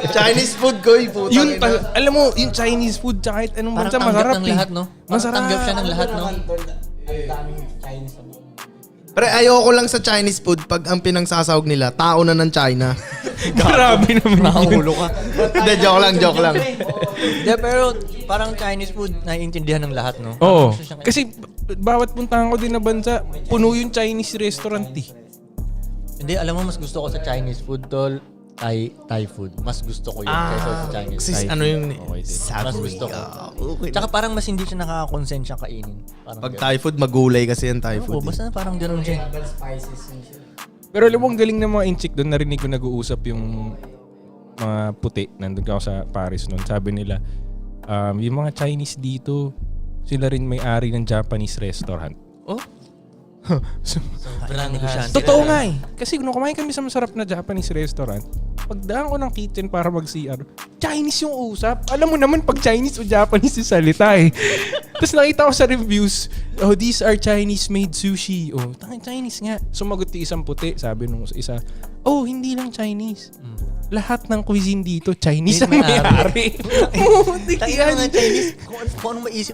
Chinese food ko eh, putang Yun, ina. alam mo, yung Chinese food, kahit anong Parang bansa, tanggap masarap ng eh. lahat, no? Parang Masarap. tanggap siya ng lahat, no? Pero ayoko lang sa Chinese food pag ang pinangsasahog nila, tao na ng China. Grabe naman yun. Nakahulo ka. Hindi, joke lang. Hindi, pero parang Chinese food, naiintindihan ng lahat, no? Oo. Gusto siyang- Kasi bawat puntahan ko din na bansa, puno yung Chinese restaurant eh. Hindi, alam mo, mas gusto ko sa Chinese food, tol, Thai food. Mas gusto ko yun kaysa sa Chinese. Kasi Thai ano food. yung Okay din. Mas gusto ko. Okay. Tsaka parang mas hindi siya nakaka-consent siya kainin. Parang Pag ganun. Thai food, magulay kasi yung Thai Oo, food. eh. basta parang ganun siya. Pero alam mo, ang galing ng mga inchik doon, narinig ko nag-uusap yung mga puti. Nandun ako sa Paris noon. Sabi nila, yung mga Chinese dito, sila rin may-ari ng Japanese restaurant. Oh? sobrang Totoo nga eh. Kasi nung kumain kami sa masarap na Japanese restaurant, pagdaan ko ng kitchen para mag-CR, Chinese yung usap. Alam mo naman pag Chinese o Japanese yung salita eh. Tapos nakita ko sa reviews, oh, these are Chinese-made sushi. Oh, Chinese nga. Sumagot yung isang puti, sabi nung isa, oh, hindi lang Chinese. Lahat ng cuisine dito, Chinese ang may-ari. Tayo mga Chinese, kung anong maisip,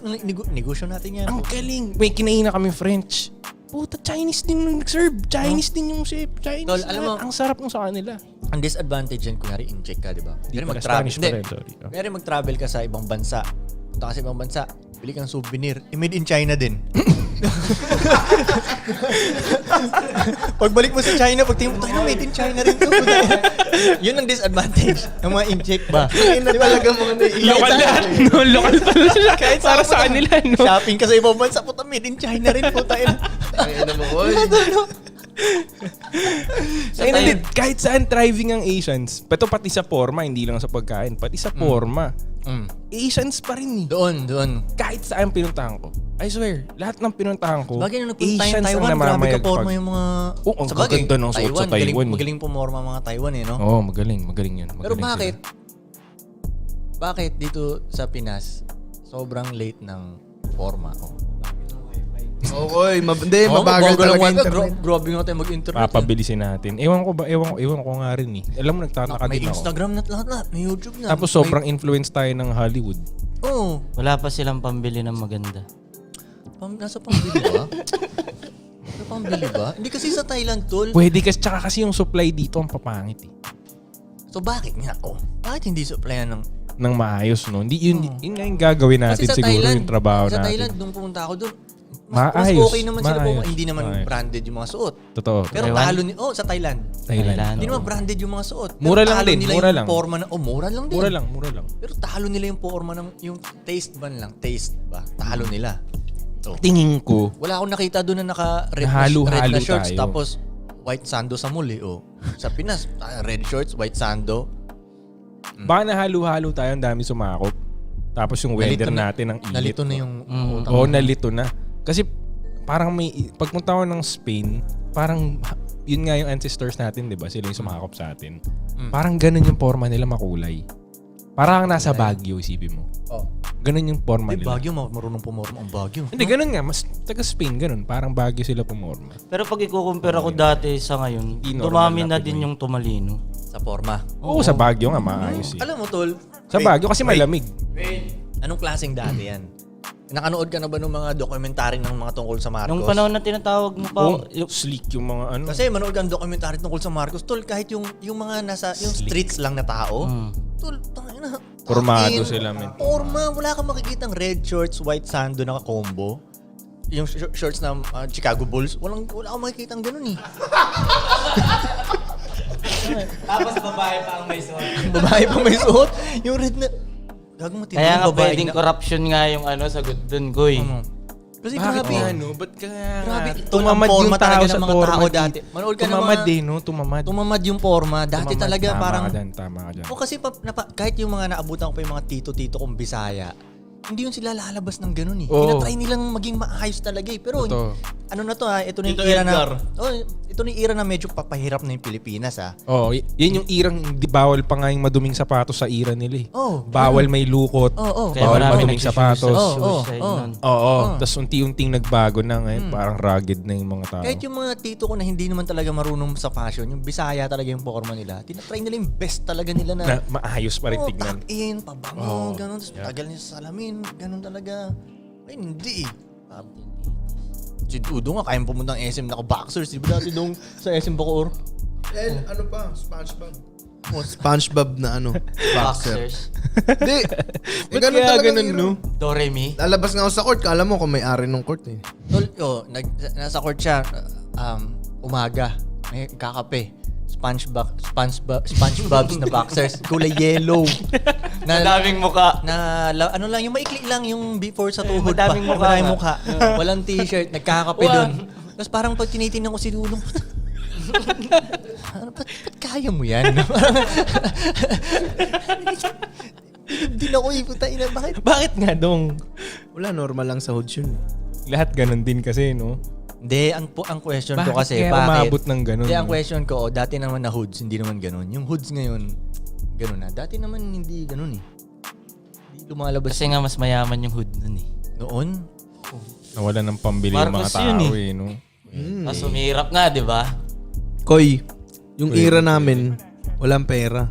negosyo natin yan. Ang galing. May kinain na kami French. Puta, Chinese din yung nag-serve. Chinese din yung chef. Chinese. Tol, alam mo- ang sarap nung sa kanila. Ang disadvantage yan, kunyari in-check ka, di ba? Di Kunyari pala, mag-travel. Spanish pa Hindi. rin, sorry. Oh. Kunyari mag-travel ka sa ibang bansa. Punta ka sa ibang bansa, bili kang souvenir. Made in China din. Pagbalik mo sa China, pagtingin mo, tayo na made in China rin to. Yun ang disadvantage ng mga incheck ba? Ina talaga mga naiiyak. Local lahat, no? Local pala sila. Kahit para sa kanila, no? Shopping ka sa ibang bansa, puta made in China rin po tayo. Ay, ano mo, oy. Ay, hindi, kahit saan thriving ang Asians, pero pati sa forma, hindi lang sa pagkain, pati sa forma. Asians pa rin eh. Doon. Kahit saan pinuntahan ko. I swear, lahat ng pinuntahan ko, Bagay na nagpunta tayong Asians ang Taiwan, grabe ka namamayagpag. porma yung mga... Oo, ang gaganda ng suot sa Taiwan. Magaling pumorma ang mga Taiwan eh, no? Oo, magaling yun. Pero Magaling bakit? sila. Bakit dito sa Pinas, sobrang late ng forma? Okay, hindi, mabagal talaga internet. Grabe nga tayo mag-internet. Papabilisin natin. Ewan ko nga rin eh. Alam mo, nagtataka May din ako. Instagram na lahat. May YouTube na. Tapos sobrang influence tayo ng Hollywood. Oo. Wala pa silang pambili ng maganda. Nasa pambili ba? Nasa pambili ba? Hindi kasi sa Thailand, tol. Pwede kasi, tsaka kasi yung supply dito ang papangit eh. So bakit nga? Bakit hindi supplyan ng... Nang maayos, no? Hindi, yun nga yung gagawin natin Kasi sa siguro Thailand, yung trabaho sa natin. Thailand, nung pumunta ako doon, mas Maayos, okay naman sila po. maayos, Hindi naman maayos. branded yung mga suot. Totoo. Pero Taiwan? talo ni... sa Thailand. Thailand. Hindi naman branded yung mga suot. Pero Mura lang talo din, nila mura yung lang. Forma na, mura lang din. Mura lang. Pero talo nila yung forma ng... Yung taste ban lang. Taste ba? Talo nila. So, Tingin ko, wala akong nakita doon na naka-red Nahalo-halo na shorts tayo. tapos white sando sa muli. Sa Pinas, red shorts, white sando. baka nahalo-halo tayo, ang dami sumakop. Tapos yung weather natin ang init. Nalito na yung... Oo, nalito na. Kasi parang pagpunta ko ng Spain, parang yun nga yung ancestors natin, di ba? Sila yung sumakop sa atin. Parang ganun yung forma nila, makulay. Parang nasa Baguio, isipin mo. Oh. Ganun yung forma Di nila. Baguio, marunong pumorma ang Baguio. Hindi, ganun nga. Mas taga Spain, ganun. Parang Baguio sila pumorma. Pero pag ikukumpara ko dati sa ngayon, Hindi normal dumami na na din Pinoy. yung tumalino. Sa forma. Oo, sa Baguio nga, maayos eh. Alam mo, tol, Sa Baguio kasi malamig. anong klaseng dati yan? Nakanood ka na ba ng mga dokumentary ng mga tungkol sa Marcos? Nung panahon na tinatawag mo pa, Oo, sleek yung mga ano. Kasi manood ka ng dokumentary tungkol sa Marcos, tol, kahit yung mga nasa, yung streets lang na tao, tol, tangina. Formado sila, men. Forma, wala kang makikitang red shorts, white sando na combo. Yung shorts na Chicago Bulls, wala akong makikitang ganun eh. tapos babae pa ang may suot. Babae pa may suot. Yung red na... Gago mo Kaya nga babae pwedeng na- corruption nga yung sagot dun, Goy. Kasi Bakit grabe. nga, no? Ba't kaya Grabe, nga? ito ang forma talaga ng mga tao dati. Manood ka ng Tumamad mga- eh, no? Tumamad. Tumamad yung forma. Dati Tumamad. talaga parang... Tama ka dyan. O kasi kahit yung mga naabutan ko pa yung mga tito-tito kong Bisaya, hindi yun sila lalabas ng ganun eh. Oo. Tinatry nilang maging maayos talaga eh. Pero Totoo. ano na to ito na yung Tito era Edgar. ito na yung era na medyo papahirap na yung Pilipinas Oh, yan yung irang di bawal pa nga yung maduming sapatos sa ira nila eh. Oh, Bawal may lukot. Oo. Kaya Bawal marami maduming nagsishoes sapatos. sa Oo, suicide oo. nun. Oo. Tapos unti-unting nagbago na ngayon. Parang rugged na yung mga tao. Kahit yung mga tito ko na hindi naman talaga marunong sa fashion, yung Bisaya talaga yung forma nila, tinatry nila yung best talaga nila na na maayos pa rin tignan. tuck in, pabango, Oo, ganun. Tapos yeah. tagal niya sa salamin, ganun talaga. Ay, hindi eh. Si Udo nga, kayang pumunta ng SM naka-boxers. Di ba dati doon sa SM Bacoor? Ano pa? SpongeBob. SpongeBob na ano? Boxer. Boxers. Hindi. Ba't ganun kaya talaga ganun, yung no? Doremi. Lalabas nga ako sa court. Kala mo kung may ari ng court eh. Tol, nasa court siya, umaga, may kakape. SpongeBob's na boxers, kulay yellow. Madaming muka. Ano lang, yung maikli lang yung before sa tuhod madaming pa. mukha Madaming nga. mukha. Walang t-shirt, nagkakape doon. Tapos parang pag tinitingnan ko si Lulong, ba't kaya mo yan? Hindi na ko iputa ina. Bakit nga dong? Wala, normal lang sa hoods yun. Lahat ganun din kasi, no? Hindi, ang question ko Bakit kasi, kaya umabot ng ganun? Hindi, ang question ko, dati naman na hoods, hindi naman ganun. Yung hoods ngayon, ganun na. Dati naman hindi ganun eh. Hindi lumalabas. Kasi nga mas mayaman yung hood nun eh. Noon, Nawala ng pambili yung mga Marcos tao yun eh, no? Mas umirap nga, di ba? Koy, yung era namin, walang pera.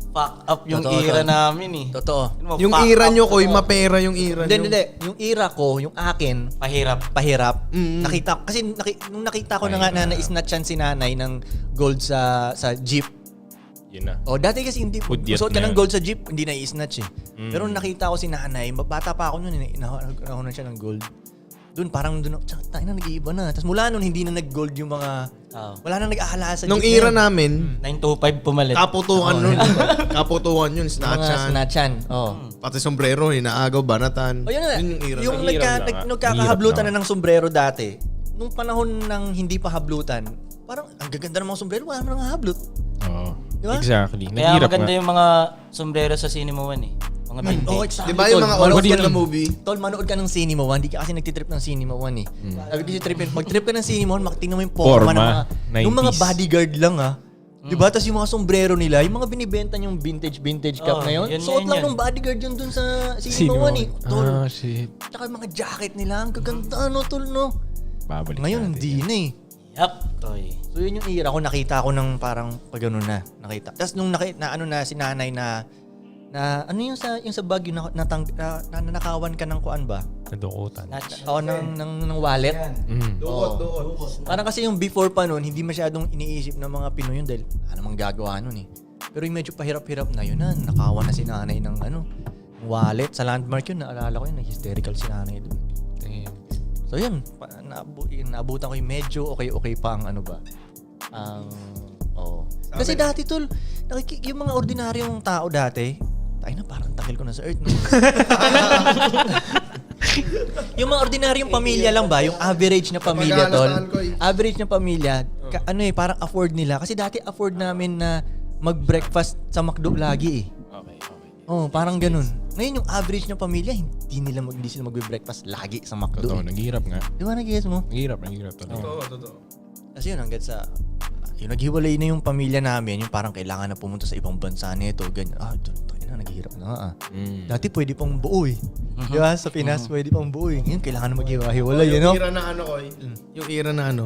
Fuck up yung Totoo, era tol. namin eh. totoo. Ano mo, Yung fuck era up nyo, to Koy, mo. mapera yung era nyo. Hindi. Yung era ko, yung akin, Pahirap. pahirap. Mm. Nakita kasi nung nakita ko na nga na na-snatch yan si nanay ng gold sa jeep. Yun na. Dati kasi hindi Hudyat suot ka na ng yun. gold sa jeep, hindi na i-snatch eh. Pero nung nakita ko si nanay, bata pa ako noon, nakuha na siya ng gold. Doon parang doon, tayo na nag-iiba na. Tapos mula noon, hindi na nag-gold yung mga, wala na nag-ahala sa Nung jeep era na yun. namin, 925 pumalit. kaputukan nun. Kaputukan yun, Mga snatchan. snatchan. Oh. Pati sombrero, inaagaw, banatan. O yun na, Yun yung era. yung Ang hirap na nga. nagkakahablutan Ang hirap na ng sombrero dati, nung panahon ng hindi pa hablutan, parang ang gaganda ng mga sombrero, wala naman nga hablot. Oo. Di ba? Exactly. Kaya Naghirap maganda nga. yung mga sombrero sa Cinema One eh. Mga vintage. Oh, exactly. Di ba yung Tol, mga manood old ka school na ng- movie? Tol, manood ka ng Cinema One. Hindi ka kasi nagtitrip ng Cinema One eh. Sabi ko si tripin, pag-trip ka ng Cinema One, tingnan mo yung forma ng mga, 90s. yung mga bodyguard lang Di ba? Tapos yung mga sombrero nila, yung mga binibenta yung vintage cap Oh, na yun. yun, Suot yun, lang yun. ng bodyguard yun dun sa Cinema Sino? One eh. Tol, Shit. tsaka yung mga jacket nila, ang gaganda tol no. Babalik Ngayon, natin hindi yan. na eh. Yup, toy. So yun yung era ko, nakita ko ng parang pag ano na, nakita. Tapos nung nakita na si nanay na ano yung sa bag yung nanakawan ka ng kuan ba? Nadukutan. Oo, ng wallet. Dukot. Parang kasi yung before pa nun, hindi masyadong iniisip ng mga Pinoy yun dahil ano namang gagawa nun eh. Pero yung medyo pahirap-hirap na yun nakawan na si nanay ng wallet. Sa landmark yun, naalala ko yun, hysterical si nanay dun. Damn. So yun, naabutan ko yung medyo okay pa ang ano ba. Kasi dati tol, yung mga ordinaryong tao dati, tayo na parang takil ko na sa earth. No? Yung mga ordinaryong pamilya lang ba, yung average na pamilya tol, average na pamilya, parang afford nila. Kasi dati afford namin na mag-breakfast sa McDo lagi eh. Okay. Oh, parang ganun. Ngayon yung average na pamilya, hindi sila mag-breakfast lagi sa McDo. Totoo, Eh. naghihirap nga. Di ba nag-guess mo? Naghihirap talaga. Totoo. Kasi yun, hanggang sa, yung naghiwalay na yung pamilya namin, yung parang kailangan na pumunta sa ibang bansa nito, ganyan. Naghihirap na nga Dati pwede pang buo eh. Di ba? Sa Pinas, pwede pang buo eh. Ngayon, kailangan na maghiwalay, you know? Yung era na ano ko, yung era na ano,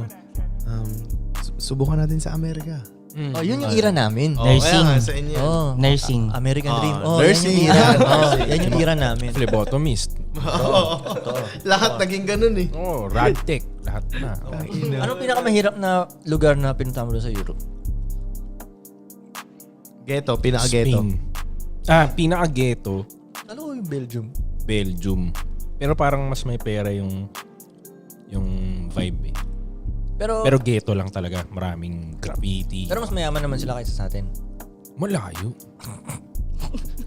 subukan natin sa Amerika. Oh, yun yung era namin. Nursing. Kaya nga, sa inyo yan. Oh, Nursing. American Dream. Oh, nursing. Yan yung era. Oh, yan yung era namin. Phlebotomist. Lahat naging ganun eh. Oh, Radtech. Lahat na. Anong pinakamahirap na lugar na pinunta mo doon sa Europe? Ghetto, pinaka-ghetto. Spain. Pinaka-ghetto. Ano yung Belgium? Belgium. Pero parang mas may pera yung vibe eh. Pero ghetto lang talaga. Maraming graffiti. Pero mas mayaman naman sila kaysa sa atin. Malayo.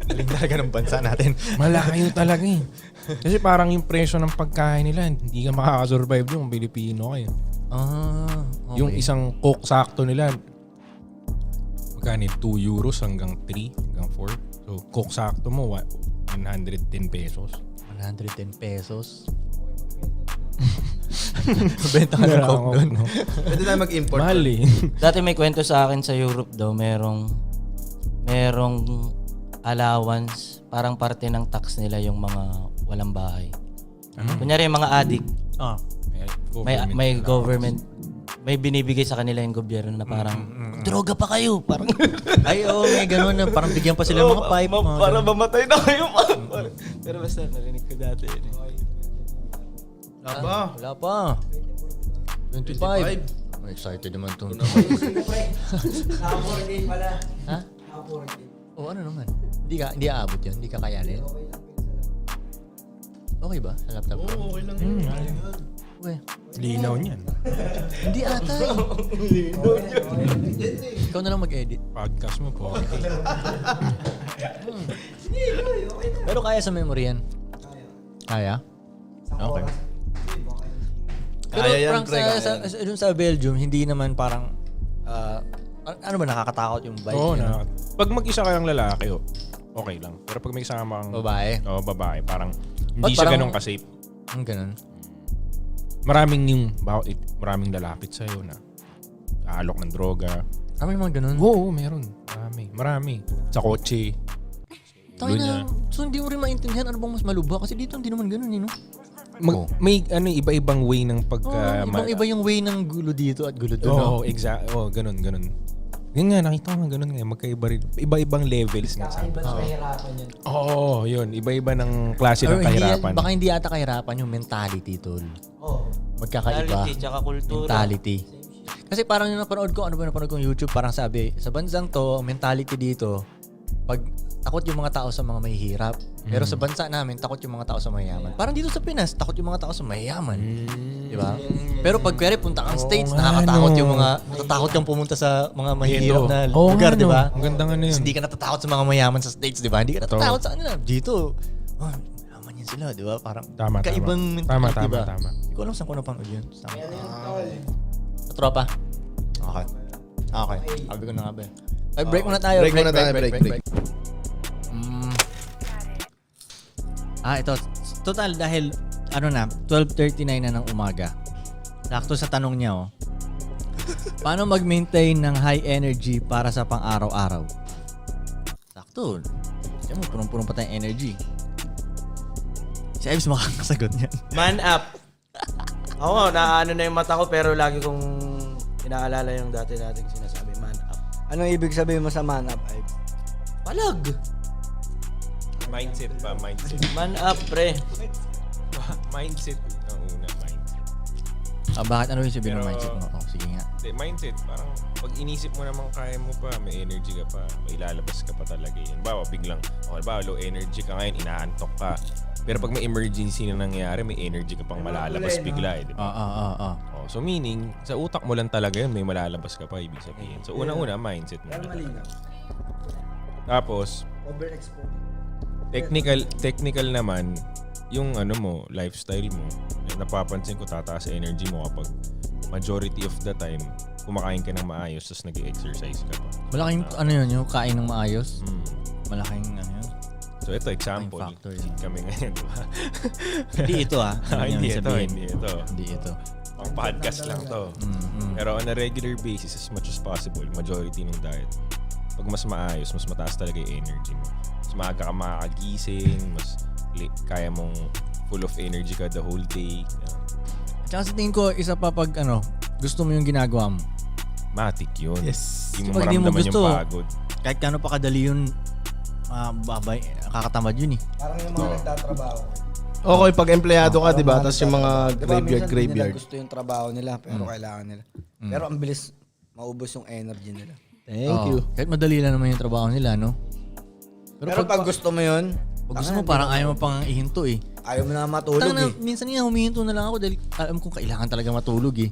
Galing talaga ng bansa natin. Malayo talaga eh. Kasi parang yung presyo ng pagkain nila, hindi ka makakasurvive yung Pilipino kayo. Okay. Yung isang coke sakto nila, magkano 2 euros hanggang 3, hanggang 4. So, coke sakto mo, 110 pesos. 110 pesos. Benta ka ng coke doon. No? Pwede tayo mag-import. Mahal eh. Dati may kwento sa akin sa Europe daw, merong allowance, parang parte ng tax nila yung mga walang bahay. Kunyari yung mga addict, may government, may binibigay sa kanila yung gobyerno na parang, droga pa kayo. Parang, Ay, may ganun na. Parang bigyan pa sila ng mga pipe. para mamatay na kayo. Pero basta narinig ko dati yun. Wala pa. 25. I'm excited naman to. Naka-14 pala. Ha? Naka-14. O ano naman? Hindi aabot yun? Hindi ka kayanin? Okay ba? Sa laptop? Oo, okay lang. Okay. Linaw niyan. Hindi ata eh. Ikaw na lang mag-edit. Podcast mo po. Pero kaya sa memory yan? Kaya? Okay. Pero Kaya yan, parang pre, kaya dun sa Belgium, hindi naman parang ano ba, nakakatakot yung vibe? Oo, yun, no? pag mag-isa kayong lalaki, okay lang. Pero pag may kasama kang Babae? babae, parang hindi Ba't siya parang- ganun ka-safe. Ang ganun. Maraming lalapit sa'yo na aalok ng droga. May mga ganun? Oo, meron. Marami. Sa kotse. Tayo na, so hindi mo rin maintindihan ano bang mas malubha kasi dito hindi naman ganun, no? May iba-ibang way ng Ibang-iba yung way ng gulo dito at gulo doon. Oo, exact. Oo, ganun. Yun nga, nakita ko nga ganun nga. Magkaiba rin. Iba-ibang levels nga. Iba sa kahirapan yan. Oo, yun. Iba-iba ng klase ng kahirapan. Baka hindi ata kahirapan yung mentality, tol. Magkakaiba. Mentality, tsaka kultura. Mentality. Kasi parang yung napanood ko, ano ba napanood ko yung YouTube, parang sabi, sa bansang to, mentality dito, pag takot yung mga tao sa mga mahihirap. Pero sa bansa namin, takot yung mga tao sa mayayaman. Parang dito sa Pinas, takot yung mga tao sa mayayaman. Di ba? Pero pag kaya punta kang States, nakakatakot yung mga, natatakot kang pumunta sa mga mahihirap na lugar, di ba? Ang gandang ano yun. Hindi ka natatakot sa mga mayaman sa States, di ba? Hindi ka natatakot sa kanila. Dito, mayaman yan sila, di ba? Parang Tama. kaibang mentality, di ba? Tama. Hindi ko alam saan ko napanood yun. Sa tropa? Okay. Sabi ko na nga ba. Ay, break muna tayo. Break muna tayo, break. Ito. Total, dahil, 12:39 na ng umaga. Sakto sa tanong niya, paano mag-maintain ng high energy para sa pang-araw-araw? Sakto. Siya mo, punong-punong pa tayong energy. Si Ives makakasagot niyan. Man up. Ako nga, naaano na yung mata ko pero lagi kong inaalala yung dati nating sinasabi, man up. Anong ibig sabihin mo sa man up, Ives? Palag! Mindset pa, mindset. Man up, pre. Mindset ang una, mindset. Bakit ano yung sabihin ng Pero- mindset mo? Sige nga. Hindi, mindset, parang pag inisip mo naman kaya mo pa, may energy ka pa, may lalabas ka pa talaga yun. Bawa, biglang, low energy ka ngayon, inaantok ka. Pero pag may emergency na nangyayari, may energy ka pang malalabas bigla, di ba? So meaning, sa utak mo lang talaga yun, may malalabas ka pa, ibig sabihin. So unang-una, mindset mo. Tapos, technical naman, yung lifestyle mo, napapansin ko tataas energy mo kapag majority of the time, kumakain ka ng maayos, tapos nag-exercise ka pa. Malaking yung kain ng maayos. Malaking yun. So ito, example. Malaking factor yun. Cheat kami ngayon, di ba? Hindi ito Hindi ito. Hindi ito. Ang podcast lang to. Pero on a regular basis, as much as possible, majority ng diet, pag mas maayos, mas mataas talaga yung energy mo. Mas maaga ka makakagising, mas kaya mong full of energy ka the whole day. Tsaka sa tingin ko, isa pa pag gusto mo yung ginagawa mo. Matik yun. Yes. Hindi mo Pag di mo maramdaman gusto, yung pagod. Kahit kano pa kadali yun, kakatamad yun eh. Parang yung mga nagtatrabaho. Okay, pag empleyado ka, di ba? Tapos yung mga Diba, minsan hindi nila graveyard. gusto yung trabaho nila, pero kailangan nila. Pero ang bilis maubos yung energy nila. Thank you. Kahit madali lang naman yung trabaho nila, no? Pero pag gusto mo yun, Pag gusto mo, parang ayaw mo pang ihinto eh. ayaw mo na matulog Tanga na, eh. minsan nga humihinto na lang ako dahil alam kong kailangan talaga matulog eh.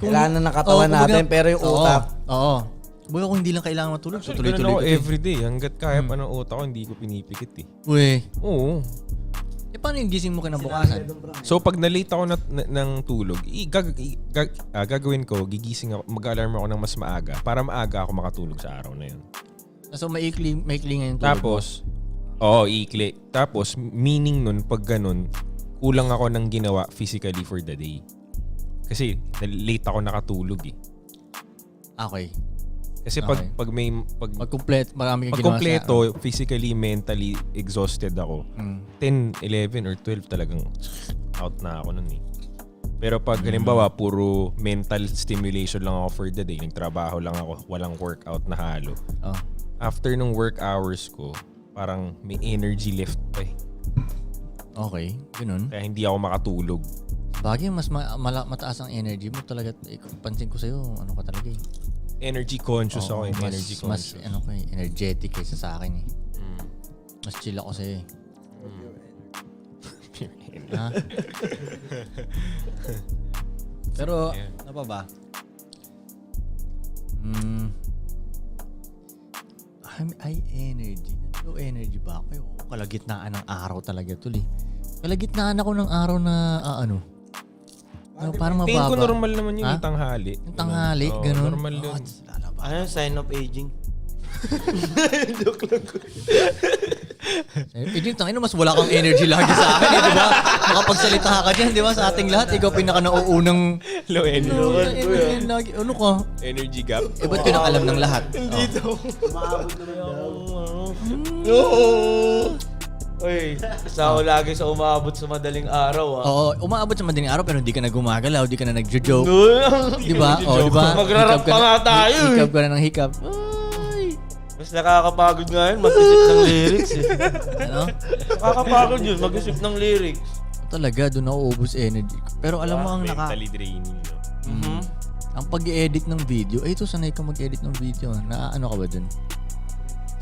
Kailangan na nakatawan natin, pero yung utak, Oo. Buhay kung hindi lang kailangan matulog, so Ganun tuloy-tuloy ako ko eh. everyday. Hanggat kaya pa ng utak ko, hindi ko pinipikit eh. Uy, Oo. paano yung gising mo kinabukasan? So pag na-late ako ng tulog, gagawin ko, gigising ako, mag-alarm ako ng mas maaga para maaga ako makatulog sa araw na yun. So maikli nga yung tulog Tapos, ikli. Tapos, meaning nun, pag ganun, kulang ako ng ginawa physically for the day. Kasi, late ako nakatulog eh. Okay. Kasi Okay. pag Marami kang ginawa kompleto, physically, mentally exhausted ako, 10, 11, or 12 talagang out na ako nun eh. Pero pag halimbawa, puro mental stimulation lang ako for the day, nagtrabaho lang ako, walang workout na halo. After nung work hours ko, parang may energy left pa eh. Okay, ganun. Kaya hindi ako makatulog. Bagay, mas mataas ang energy mo talaga. Pansin ko sa'yo, ano ka talaga eh. Energy conscious ako eh. mas, Energy mas conscious. energetic kaysa sa akin eh. Mas chill ako sa'yo eh. Ha? Pero, ano pa ba? High energy. Low energy ba ako? Kalagitnaan ng araw talaga tol eh. Kalagitnaan ako ng araw na parang mababa. Tingin ko normal naman yun, yung tanghali. Yung tanghali, Oo, ganun. normal yun. Ano yung sign of aging? Tangina, mas wala kang energy lagi sa akin, di ba? Makapagsalita ka dyan, di ba? Sa ating lahat, ikaw pinaka-nauunang Low energy. lagi. Ano ka? Energy gap. Ba't ko nang alam ng lahat? Dito. Uy, isa ako lagi sa umabot sa madaling araw Oo, umaabot sa madaling araw pero hindi ka na gumagalaw, hindi ka na nagjo-joke. Di ba? Di ba? Magrarap pa nga tayo. Hikab ka na ng hikab. Mas nakakapagod nga yun, mag-isip ng lyrics eh. Ano? Nakakapagod yun, mag-isip ng lyrics. Talaga, doon ako ubus energy. Pero alam mo ang Mentally draining, no? ang pag-edit ng video, ito sanay ka mag-edit ng video. Ano ka ba dun?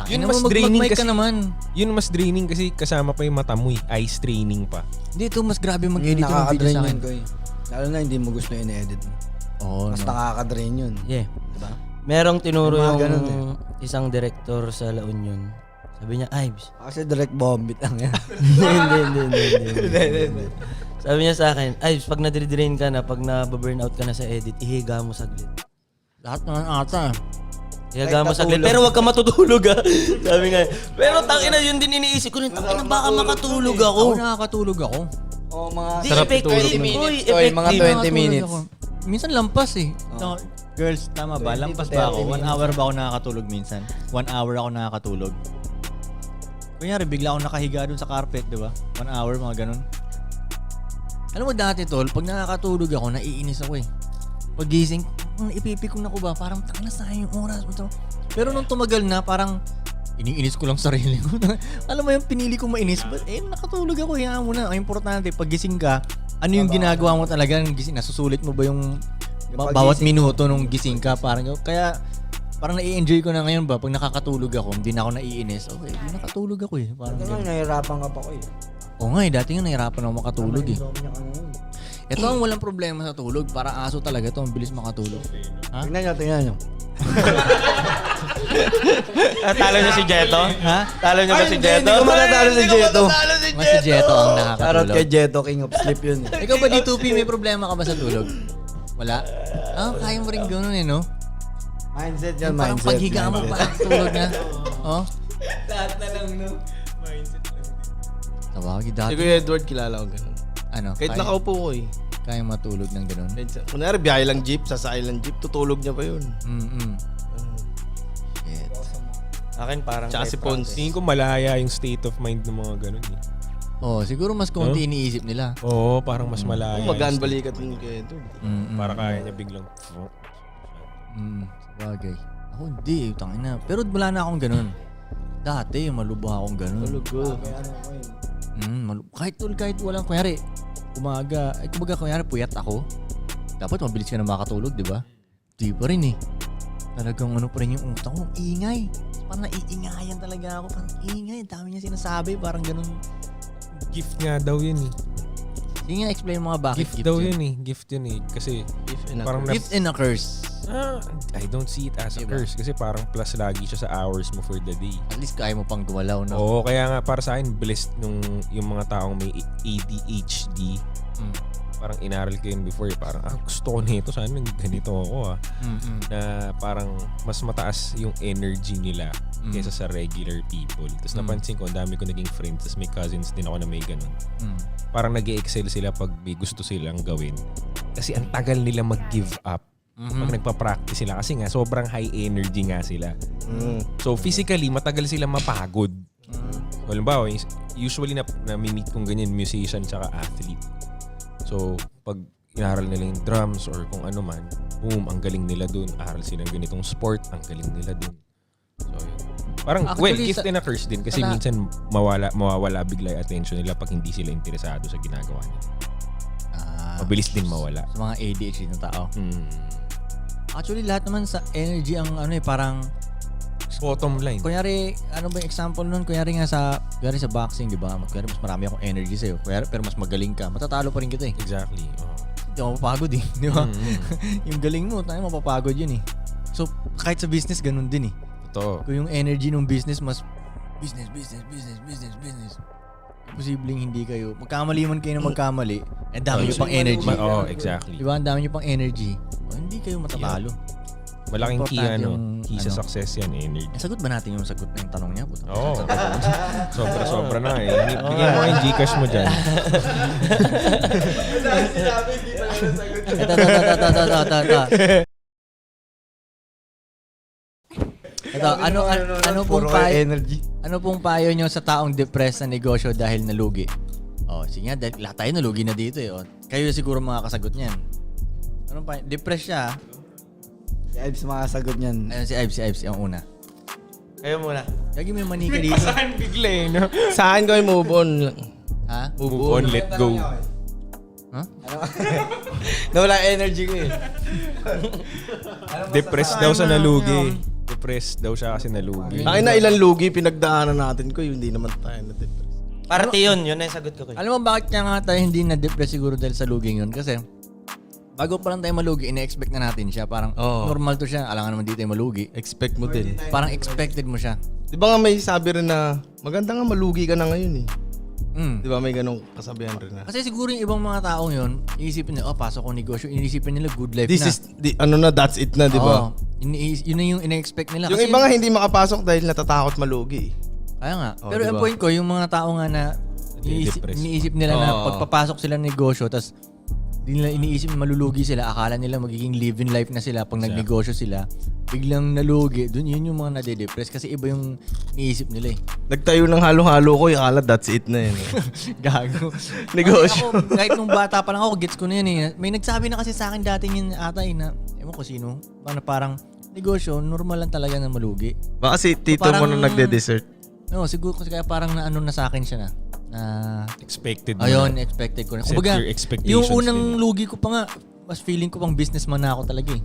Yun mas draining mag-mic kasi. ka naman. Yun mas draining kasi kasama pa yung mata mo eh. Eye straining pa. Hindi, ito mas grabe Yung mag-edit ng video nakaka-drain sa yun akin. ko eh. Lalo na hindi mo gusto yung in-edit mo. Oo, Mas no. nakaka-drain yun. Yeah. Diba? Merong tinuro May mga yung ganun isang director sa La Union. Sabi niya, Ives. Kasi direct vomit lang yan. Hindi. Sabi niya sa akin, Ives, pag nadire-drain ka na, pag na-burnout ka na sa edit, ihiga mo saglit. Lahat naman ata. Ihiga mo Like saglit. natulog. Pero wag ka matutulog ha. Sabi nga. Pero tangina yun din iniisip ko. Tangina baka makatulog ako. Ako nakakatulog ako. O mga Di Sarap effective. itulog nun. Uy, Oy, mga effective. 20 Nakakatulog minutes. ako. Minsan lampas eh. No, girls, tama ba? 20 Lampas to ba ako? 30 1 hour ba ako nakakatulog minsan? 1 hour ako nakakatulog. Kunyari, bigla ako nakahiga dun sa carpet, di ba? 1 hour, mga ganun. Alam mo dati, tol, pag nakakatulog ako, naiinis ako eh. Pag gising, ipipikon ako ba? Parang tangina sayang yung oras mo to. Pero nung tumagal na, parang iniinis ko lang sarili ko. Alam mo yung pinili ko mainis, but nakatulog ako, hayaan mo na. Ang importante, pag gising ka, ano yung ginagawa mo talaga? Gising, nasusulit mo ba yung bawat minuto nung gising ka? Parang, kaya parang nai-enjoy ko na ngayon ba? Pag nakakatulog ako, hindi na ako naiinis. Okay, hindi nakatulog ako eh. Parang Ito nga, ganun. nahihirapan ka pa ko eh. Oo nga eh, dati nga nahirapan ako makatulog eh. Insomnia ka na yun. Ito ang walang problema sa tulog. Para aso talaga to, ang bilis makatulog. Ha? Tingnan nyo. Talo niya si Jeto? Ha? Talo niya ba si Jeto? Hindi ko matatalo si Jeto. Mas si Jeto ang Charot nakakatulog. kay Jeto, king of sleep yun eh. Ikaw ba, D2P, may problema ka ba sa tulog? Wala? Kaya mo rin gano'n eh, no? Mindset yan, Parang mindset. paghiga mo, mindset. parang tulog na. Oh? Lahat na lang, no? Mindset lang. Tawagi Si dati. Kuya Edward, kilala ko ganun. Ano? Kahit nakaupo ko eh. Kaya matulog ng gano'n. Kunwari, biyahe lang jeep, sasakay lang jeep, tutulog niya pa yun. Shit. Akin parang Tsaka si Pons. Tingin ko malaya yung state of mind ng mga ganun eh. Oh, siguro mas konti iniisip nila. Oo, parang mas malaya. Magaan yung balikat yung Kuya Edward. state. Para kaya niya biglang... Sabagay. Ako hindi, tangina. Pero wala na akong ganun. Dati, malubha akong ganun. Tulog. Kahit walang, kunyari, umaga, kumbaga kunyari puyat ako, dapat mabilis ka na makatulog, di ba? Di pa rin eh. Talagang ano pa rin yung utak ko, ingay. Parang naiingayan talaga ako, parang ingay, dami niya sinasabi, parang ganun. Gift nga daw yun eh. Sige nga, explain mo nga bakit Gift daw yun eh. Gift yun eh. Kasi parang Gift and a curse. I don't see it as a curse. Kasi parang plus lagi siya sa hours mo for the day. At least kaya mo pang gumalaw, no? Oo, kaya nga para sa akin, blessed nung yung mga taong may ADHD. Parang inaral ko yun before. Parang, gusto ko nito. Sana ganito ako Na parang mas mataas yung energy nila kaysa sa regular people. Tapos napansin ko, ang dami ko naging friends. Tapos may cousins din ako na may ganun. Parang nag-excel sila pag may gusto silang gawin. Kasi ang tagal nila mag-give up. Pag nagpa-practice sila. Kasi nga, sobrang high energy nga sila. So physically, matagal sila mapagod. Halimbawa, usually na-meet kong ganyan, musician tsaka athlete. So, pag inaral nila yung drums or kung ano man, boom, ang galing nila dun. Aral sila ng ganitong sport, ang galing nila dun. So, yun. Parang, Actually, gift and a curse din. Kasi minsan mawawala bigla yung attention nila pag hindi sila interesado sa ginagawa nila. Mabilis din mawala. Sa mga ADHD na tao. Mm. Actually, lahat naman sa energy ang ano eh, parang Bottom line. kunyari, ano ba yung example nun? Kunyari sa boxing, di ba? Kunyari, mas marami akong energy sa'yo. Kunyari, pero mas magaling ka. Matatalo pa rin kita eh. Exactly. Hindi ako mapapagod eh. Di ba? Yung galing mo, tayo mapapagod yun eh. So, kahit sa business, ganun din eh. Totoo. Kung yung energy ng business mas business. Posibleng hindi kayo. Magkamali man kayo na magkamali. Ang dami nyo pang energy. Oo, exactly. Di ba? Ang dami nyo pang energy. Hindi kayo matatalo. Malaking key, Importante yung, key sa success yan, energy. Sagot ba natin yung sagot na yung tanong niya? Puta. Oo. Sobra na eh. Bigyan mo yung Gcash mo dyan. Ito, ano pong Puro payo, energy. ano pong payo nyo sa taong depressed na negosyo dahil nalugi? Sige nga, dahil lahat tayo nalugi na dito eh. Kayo siguro makakasagot niyan. Anong payo? Depressed siya. Si Ives makasagot niyan. Ayun, si Ives, yung una. Kayo muna. Lagi mo yung manika dito. Saan bigla eh, no? Saan ko yung move on lang? Ha? Move on, let go. Ha? Nawala energy ko eh. Depressed daw sa nalugi. na-depress daw siya kasi nalugi. Ay na ilang lugi pinagdaanan natin ko, hindi naman tayo na-depress. Parte yun na yung sagot ko. Alam mo bakit kaya nga tayo hindi na-depress siguro dahil sa luging yun? Kasi bago pa lang tayo malugi, ina-expect na natin siya. Parang normal to siya. Alangan naman di tayo malugi. Expect mo din. Parang expected mo siya. Di ba nga may sabi rin na maganda nga malugi ka na ngayon eh. Mm. Di ba may ganong kasabihan rin na. Kasi siguro yung ibang mga taong yun, iisipin nila, pasok ko negosyo. Inisipin nila good life This na. is, that's it na, di ba? Yun na yung ina-expect nila. Yung Kasi iba nga hindi makapasok dahil natatakot malugi. Kaya nga. Oh, Pero ang diba? point ko, yung mga tao nga na iniisip nila na pagpapasok sila ng negosyo, tas di nila iniisip na malulugi sila, akala nila magiging live-in life na sila pag nagnegosyo sila, biglang nalugi, dun yun yung mga nade-depress kasi iba yung iniisip nila eh. Nagtayo ng halo-halo ko, akala that's it na yun. Gago. Negosyo. Ako, kahit nung bata pa lang ako, gets ko na yun eh. May nagsabi na kasi sa akin dati yun ata eh, na, ewan ko sino, parang negosyo, normal lang talaga na malugi. Baka si tito mo na nagde-dessert. No, siguro kasi kaya parang naano na sa akin siya na Expected mo ayun, na. expected ko na. Set Kumbaga, your expectations yung unang din. lugi ko pa nga, mas feeling ko pang businessman na ako talaga eh.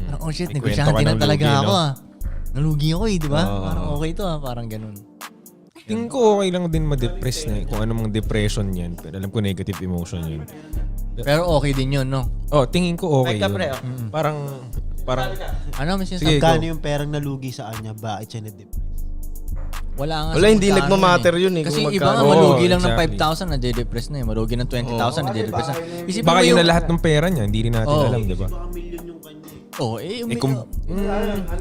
Parang, oh shit, May negosyante kwento ka na ng talaga lugi, ako no? ah. Nalugi ako eh, di ba? Parang okay to ah, parang ganun. Tingin ko okay lang din ma-depress na kung ano mang depression yan. Pero alam ko negative emotion yun. Pero okay din yun, no? Oh, tingin ko okay Ay, yun. kapre, Parang, Ano may Sige, sinasabi? Magkano yung perang nalugi sa kanya, bakit siya na-depress? Wala nga. Wala, sa hindi magkano nagmamatter yun eh, Kasi kung iba nga magkano. malugi Oo, lang ng exactly. 5,000 na de-depress na eh. Malugi ng 20,000 na de-depress na. Isipin baka mo yun yung... na lahat ng pera niya. Hindi rin natin Oo. alam, di ba? Baka milyon yung kanya eh. Oh, eh, kung-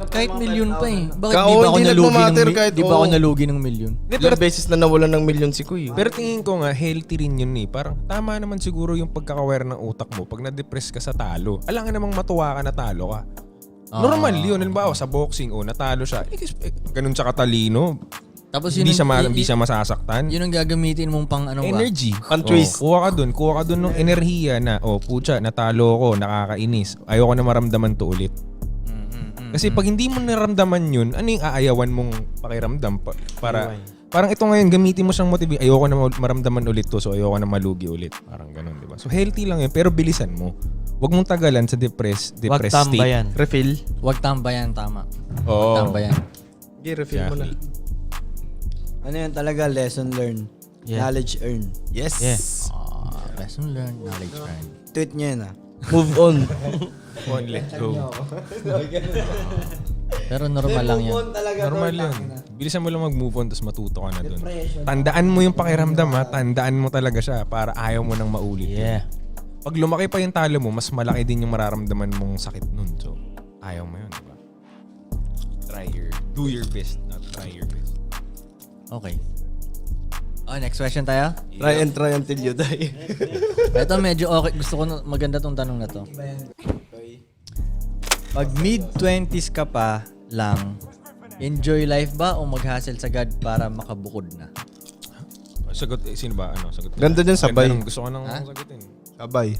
kahit milyon pa eh. Bakit Kao, di ba ako hindi nalugi nagmamatter ng kahit di ba ako oo. nalugi ng milyon? Ilang beses na nawalan ng milyon si Kuy. Pero tingin ko nga, healthy rin yun eh. Parang tama naman siguro yung pagkakaware ng utak mo pag na-depress ka sa talo. Alam nga namang matuwa ka na talo ka. Normal yun. Halimbawa sa boxing, natalo siya. Ganun siya katalino. Tapos Hindi siya masasaktan. Yun ang gagamitin mong pang ano ba? Energy. Pan-twist. Kuha ka dun ng enerhiya na, putya, natalo ko, nakakainis. Ayoko na maramdaman to ulit. Kasi pag hindi mo naramdaman yun, ano yung aayawan mong pakiramdam parang ito ngayon, gamitin mo siyang motivate. Ayoko na maramdaman ulit to, so ayoko na malugi ulit. Parang ganun, di ba? So healthy lang yun, pero bilisan mo. Huwag mong tagalan sa depressed Wag state. tambayan. Refill. Huwag tambayan, tama. Oo. Huwag tambayan. Okay, refill mo na. Ano yun talaga, lesson learned. Yeah. Knowledge earned. Yes. Lesson learned, knowledge earned. Tweet nyo yun ah. Move on. Let go. Pero normal lang yan. Normal yun. Bilisan mo lang mag-move on tapos matuto ka na dun. Tandaan mo yung pakiramdam ha. Tandaan mo talaga siya para ayaw mo nang maulit. Yeah. Pag lumaki pa yung talo mo, mas malaki din yung mararamdaman mong sakit nun. So, ayaw mo yun, diba? Do your best, not try your best. Okay. Oh, next question tayo. Try until you die. Ito medyo okay. Gusto ko maganda tong tanong na to. Pag mid-20s ka pa lang, enjoy life ba o mag-hustle sagad para makabukod na? Sagot, sino ba? Sagot. Ganda dyan, sabay. Gusto ko nang sagutin. Sabay.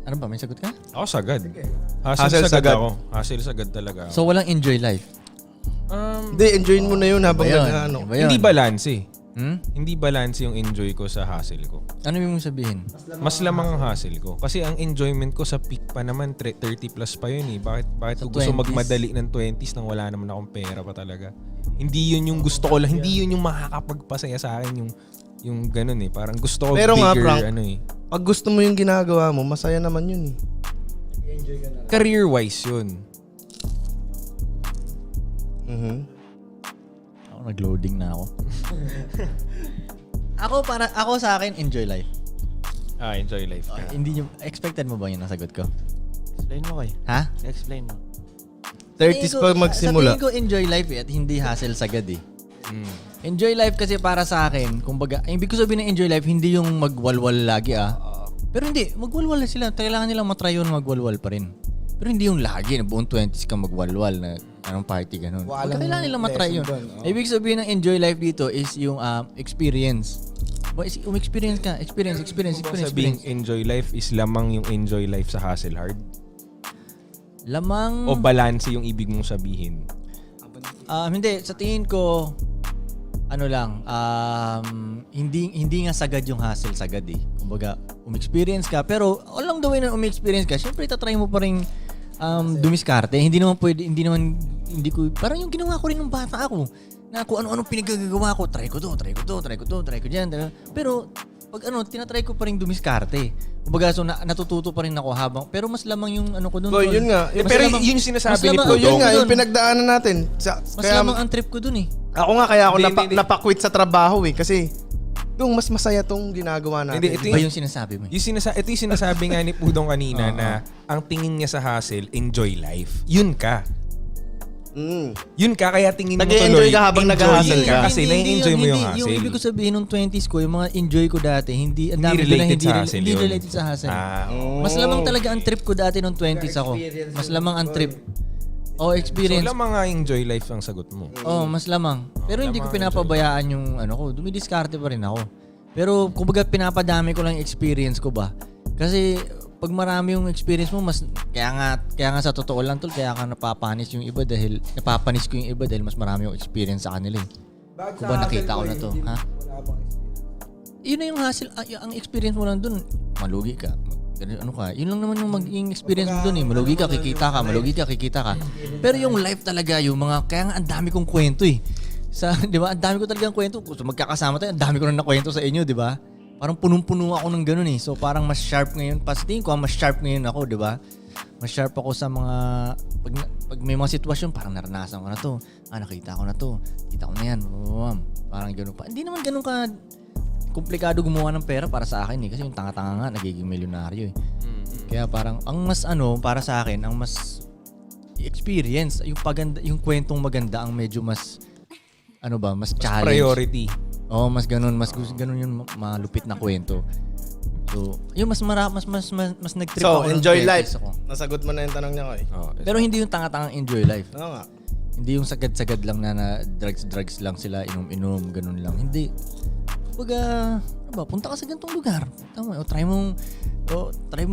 Ano ba? May sagot ka? Ako sagad. Hustle Hustle sagad sagad. ako. Hustle sagad talaga ako. So, walang enjoy life? Hindi, enjoyin mo na yun habang Iba yun. nag-ano. Iba yun. Hindi balance eh. Hmm? Hindi balance yung enjoy ko sa hustle ko. Ano yung sabihin? Mas lamang ang hustle ko. Kasi ang enjoyment ko sa peak pa naman, 30 plus pa yun eh. Bakit Sa ko gusto 20s? magmadali ng 20s nang wala naman akong pera pa talaga. Hindi yun yung gusto ko lang. Hindi yun yung makakapagpasaya sa akin yung ganun eh. Parang gusto ko Pero nga, bigger Frank, pag gusto mo yung ginagawa mo, masaya naman yun eh. Career-wise yun. Ako nag-loading na ako. Ako sa akin, enjoy life. Enjoy life. Hindi nyo, expected mo ba yung nasagot ko? Explain mo kayo. Ha? Explain mo. 30s pa magsimula. Sa tingin ko enjoy life at hindi hassle sagad eh. Enjoy life kasi para sa akin, kumbaga, ang ibig ko sabihin ng enjoy life, hindi yung magwalwal lagi Pero hindi, magwalwal na sila. Kailangan nilang matry yun magwalwal pa rin. Pero hindi yung lagi na buong 20s ka magwalwal na anong party ganun. Kailangan nilang matry yun. Ibig sabihin ng enjoy life dito is yung experience. Experience ka. Experience. Sabing enjoy life is lamang yung enjoy life sa hustle hard? Lamang... O balance yung ibig mong sabihin? Hindi, sa tingin ko hindi nga sagad yung hustle sagad eh. Kumbaga, experience ka pero along the way na experience ka, syempre tatry mo pa ring dumiskarte. Hindi naman pwede, hindi ko, parang yung ginawa ko rin nung bata ako. Na kung ano-anong pinagagawa ko, try ko dyan. Pero, pag tinatry ko pa rin dumiskarte. Kumbaga, so natututo pa rin ako habang, pero mas lamang yung ano ko doon. Boy, yun nga. Pero yun yung sinasabi ni So, yun Pudong. nga, yung pinagdaanan natin. Mas lamang ang trip ko doon eh. Ako nga, kaya ako Hindi. napakwit sa trabaho eh. Kasi, yung mas masaya tong ginagawa natin. Hindi, ito Iba yung sinasabi mo. ito yung sinasabi nga ni Pudong kanina na ang tingin niya sa hustle, enjoy life. Yun ka. Yun ka, kaya tingin mo Nag-e-enjoy tuloy. ka habang enjoy nag-hustle ka. ka. Kasi nai-enjoy mo yung Yung hustle. ibig ko sabihin nung 20s ko, yung mga enjoy ko dati, ang dami ko na related hindi, sa hustle hindi yun. related sa hustle. Mas lamang talaga ang trip ko dati nung 20s ako. Mas lamang ang trip. So, Experience. lang mga enjoy life ang sagot mo. Mas lamang. Pero hindi ko pinapabayaan yung ano ko. Dumidiskarte pa rin ako. Pero kumbaga pinapadami ko lang yung experience ko ba. Kasi pag marami yung experience mo, mas kaya nga sa totoo lang tol, kaya ka napapanis ko yung iba dahil mas marami yung experience sa kanila eh. Kung ba nakita ko na to, ha? Yun na yung hassle, ang experience mo lang dun, malugi ka. Ano ka? Yun lang naman yung magiging experience mo dun eh. Malugi ka, kikita ka. Pero yung life talaga, yung mga, kaya nga ang dami kong kwento eh. Di ba? Ang dami ko talagang kwento. Kung magkakasama tayo, ang dami ko na nakwento sa inyo, di ba? Parang punong-puno ako ng ganun eh. So parang mas sharp ngayon. Tingin ko mas sharp ngayon ako, di ba? Mas sharp ako sa mga, pag may mga sitwasyon, parang naranasan ko na to. Nakita ko na to. Kita ko na yan. Parang ganun pa. Hindi naman ganun ka komplikado gumawa ng pera para sa akin eh. Kasi yung tanga-tanga nga, nagiging milyonaryo eh. Kaya parang, ang mas para sa akin, ang mas experience, yung paganda, yung kwentong maganda, ang medyo mas, mas challenge. Priority. Mas ganun, mas ganun yung malupit na kwento. So, yung mas nag-trip So, ako. ng enjoy 20s life. ako. Nasagot mo na yung tanong niya ko eh. Pero hindi yung tanga-tangang enjoy life. Oo nga. Hindi yung sagad-sagad lang na drugs lang sila, inom-inom, ganun lang. Hindi. Kumbaga, punta ka sa ganitong lugar. Tama, try mong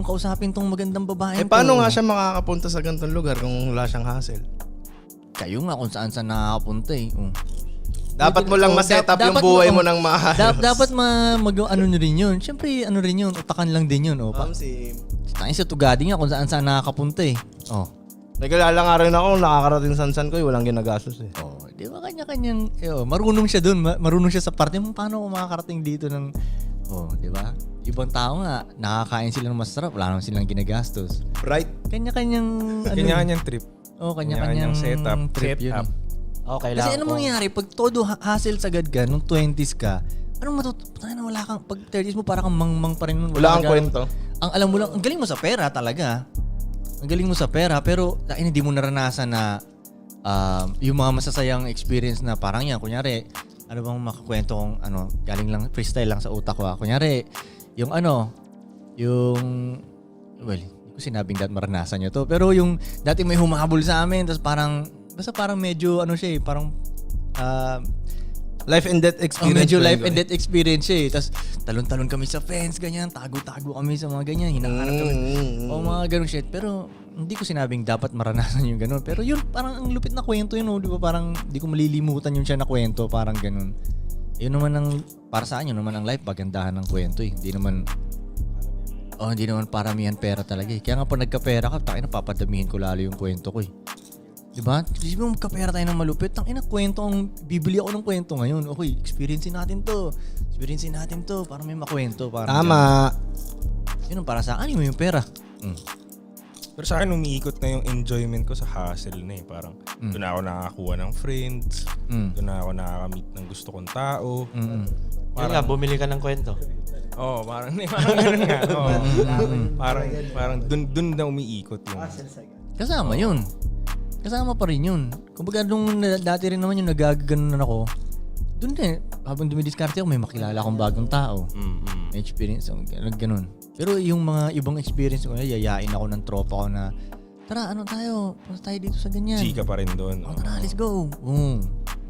kausapin tong magandang babae. Paano nga siya makakapunta sa ganitong lugar kung wala siyang hassle? Kayo nga kung saan nakakapunta eh. Dapat mo lang ma-set up yung buhay mo ng maayos. Dapat ano nyo rin yun. Siyempre, ano rin yun, utakan lang din yun. Tayo sa Tugadi nga kung saan nakakapunta eh. Nagkalala nga rin ako, nakakarating san-san ko, walang ginagastos eh. Di ba kanya-kanyang, marunong siya dun, marunong siya sa parte mo, paano ako makakarating dito ng, di ba? Ibang tao nga, nakakain sila ng masarap, wala naman silang ginagastos. Right? Kanya-kanyang, Kanya-kanyang trip. kanya-kanyang setup. trip yun. Okay Kasi lang. ano mangyayari, pag todo hassle sagad ka, nung 20s ka, anong matutunan na wala kang, pag 30s mo parang kang mangmang pa rin nun. Wala kang kwento. Ang alam mo lang, ang galing mo sa pera talaga. Ang galing mo sa pera, pero hindi mo naranasan na yung mga masasayang experience na parang yan. Kunyari, ano bang makakwento kong galing lang, freestyle lang sa utak ko. Kunyari, yung well, hindi ko sinabing dati maranasan nyo to. Pero yung dati may humahabol sa amin, tapos parang medyo siya eh, parang Life and death experience. medyo life and death experience siya eh. Tapos talon-talon kami sa fence, ganyan, tago-tago kami sa mga ganyan, hinahanap kami. Mga ganun shit. Pero hindi ko sinabing dapat maranasan yung ganun. Pero yun, parang ang lupit na kwento yun, di ba? Parang di ko malilimutan yun siya na kwento, parang ganun. Yun naman para sa akin, yun naman ang life, pagandahan ng kwento eh. Hindi naman paramihan pera talaga eh. Kaya nga pag nagka-pera ka, papadamihin ko lalo yung kwento ko eh. Diba? Kasi mo magkapera tayo ng malupit. Bibili ako ng kwento ngayon. Okay, experiencein natin to. Para may makwento. Tama. Yun ang para sa akin mo yung pera. Pero sa akin, umiikot na yung enjoyment ko sa hustle na eh. Parang doon na ako nakakakuha ng friends. Doon na ako nakakamit ng gusto kong tao. Yun nga, bumili ka ng kwento. Parang ganun nga. Parang doon na umiikot yung. Kasama yun. Kasama pa rin yun. Kumbaga nung dati rin naman yung nagaganonan ako, doon din, habang dumidiskarte ako, may makilala akong bagong tao. May experience ako, ganun. Pero yung mga ibang experience ko, yayain ako ng tropa ko na, tara, punta tayo dito sa ganyan. Chika pa rin doon. Tara, let's go.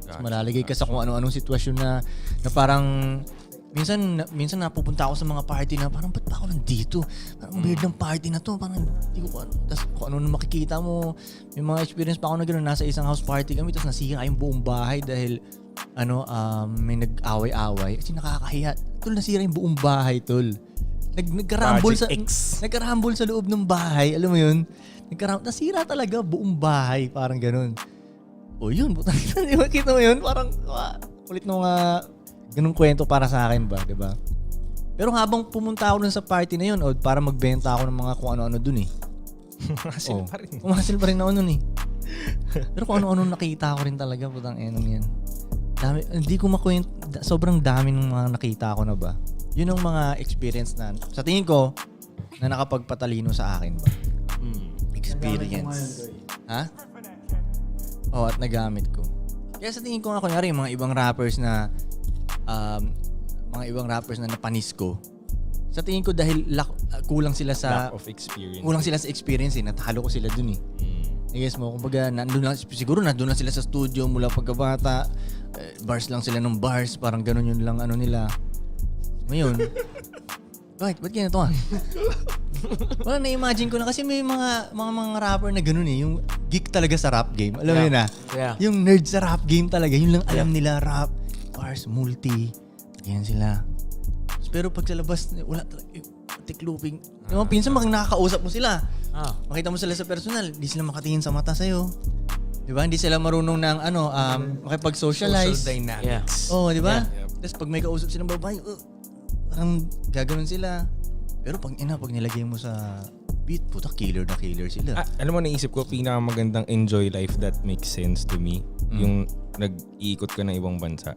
Tapos malaligay ka sa kung ano-anong sitwasyon na parang, minsan napupunta ako sa mga party na parang ba't ba ako nandito? Parang weird ng party na to. Parang hindi ko tapos kung ano na makikita mo. May mga experience pa ako na gano'n. Nasa isang house party kami tapos nasira yung buong bahay dahil may nag-away-away. Kasi nakakahiya. Tol, nasira yung buong bahay, tol. Nagkarambol sa Project X. nagkarambol sa loob ng bahay, alam mo 'yun? Nasira talaga buong bahay, parang ganun. O yun, putang ina, di ba kita mo yun? Parang kulit nung ganung kwento para sa akin ba, di ba? Pero habang pumunta ako dun sa party na yun, o para magbenta ako ng mga kung ano-ano dun eh. Hassle pa rin. Umahasil pa rin ako nun eh. Pero kung ano-ano nakita ko rin talaga, putang enang yan. Dami, hindi ko makwento, sobrang dami ng mga nakita ko na ba. Yun ang mga experience na, sa tingin ko, na nakapagpatalino sa akin ba. Experience. Ha? Oo, at nagamit ko. Kaya sa tingin ko nga, kunyari, mga ibang rappers na napanis ko, sa tingin ko dahil kulang sila sa Lack of experience. kulang sila sa experience eh. Natalo ko sila dun eh. Yes mo, kumbaga siguro nandun lang sila sa studio mula pagkabata. Bars lang sila ng bars, parang ganun yun lang ano nila. Ngayon, ba't ganito ah? Wala, na-imagine ko na kasi may mga rapper na ganun eh. Yung geek talaga sa rap game. Alam mo yun ah? Yeah. Yung nerd sa rap game talaga. Yun lang alam nila, rap, bars, multi. Ganyan sila. Pero pag sa labas, wala talaga. Tikluping. Yung pinsan nakakausap mo sila. Makita mo sila sa personal. Hindi sila makatingin sa mata sa'yo. Diba? Hindi sila marunong ng makipag-socialize. Social dynamics. Oh, di ba? Yeah. Tapos pag may kausap silang babae, parang gaganon sila. Pero pag nilagay mo sa beat, puta, killer na killer sila. Alam mo, naisip ko, pinakamagandang enjoy life that makes sense to me. Yung nag-iikot ka ng ibang bansa.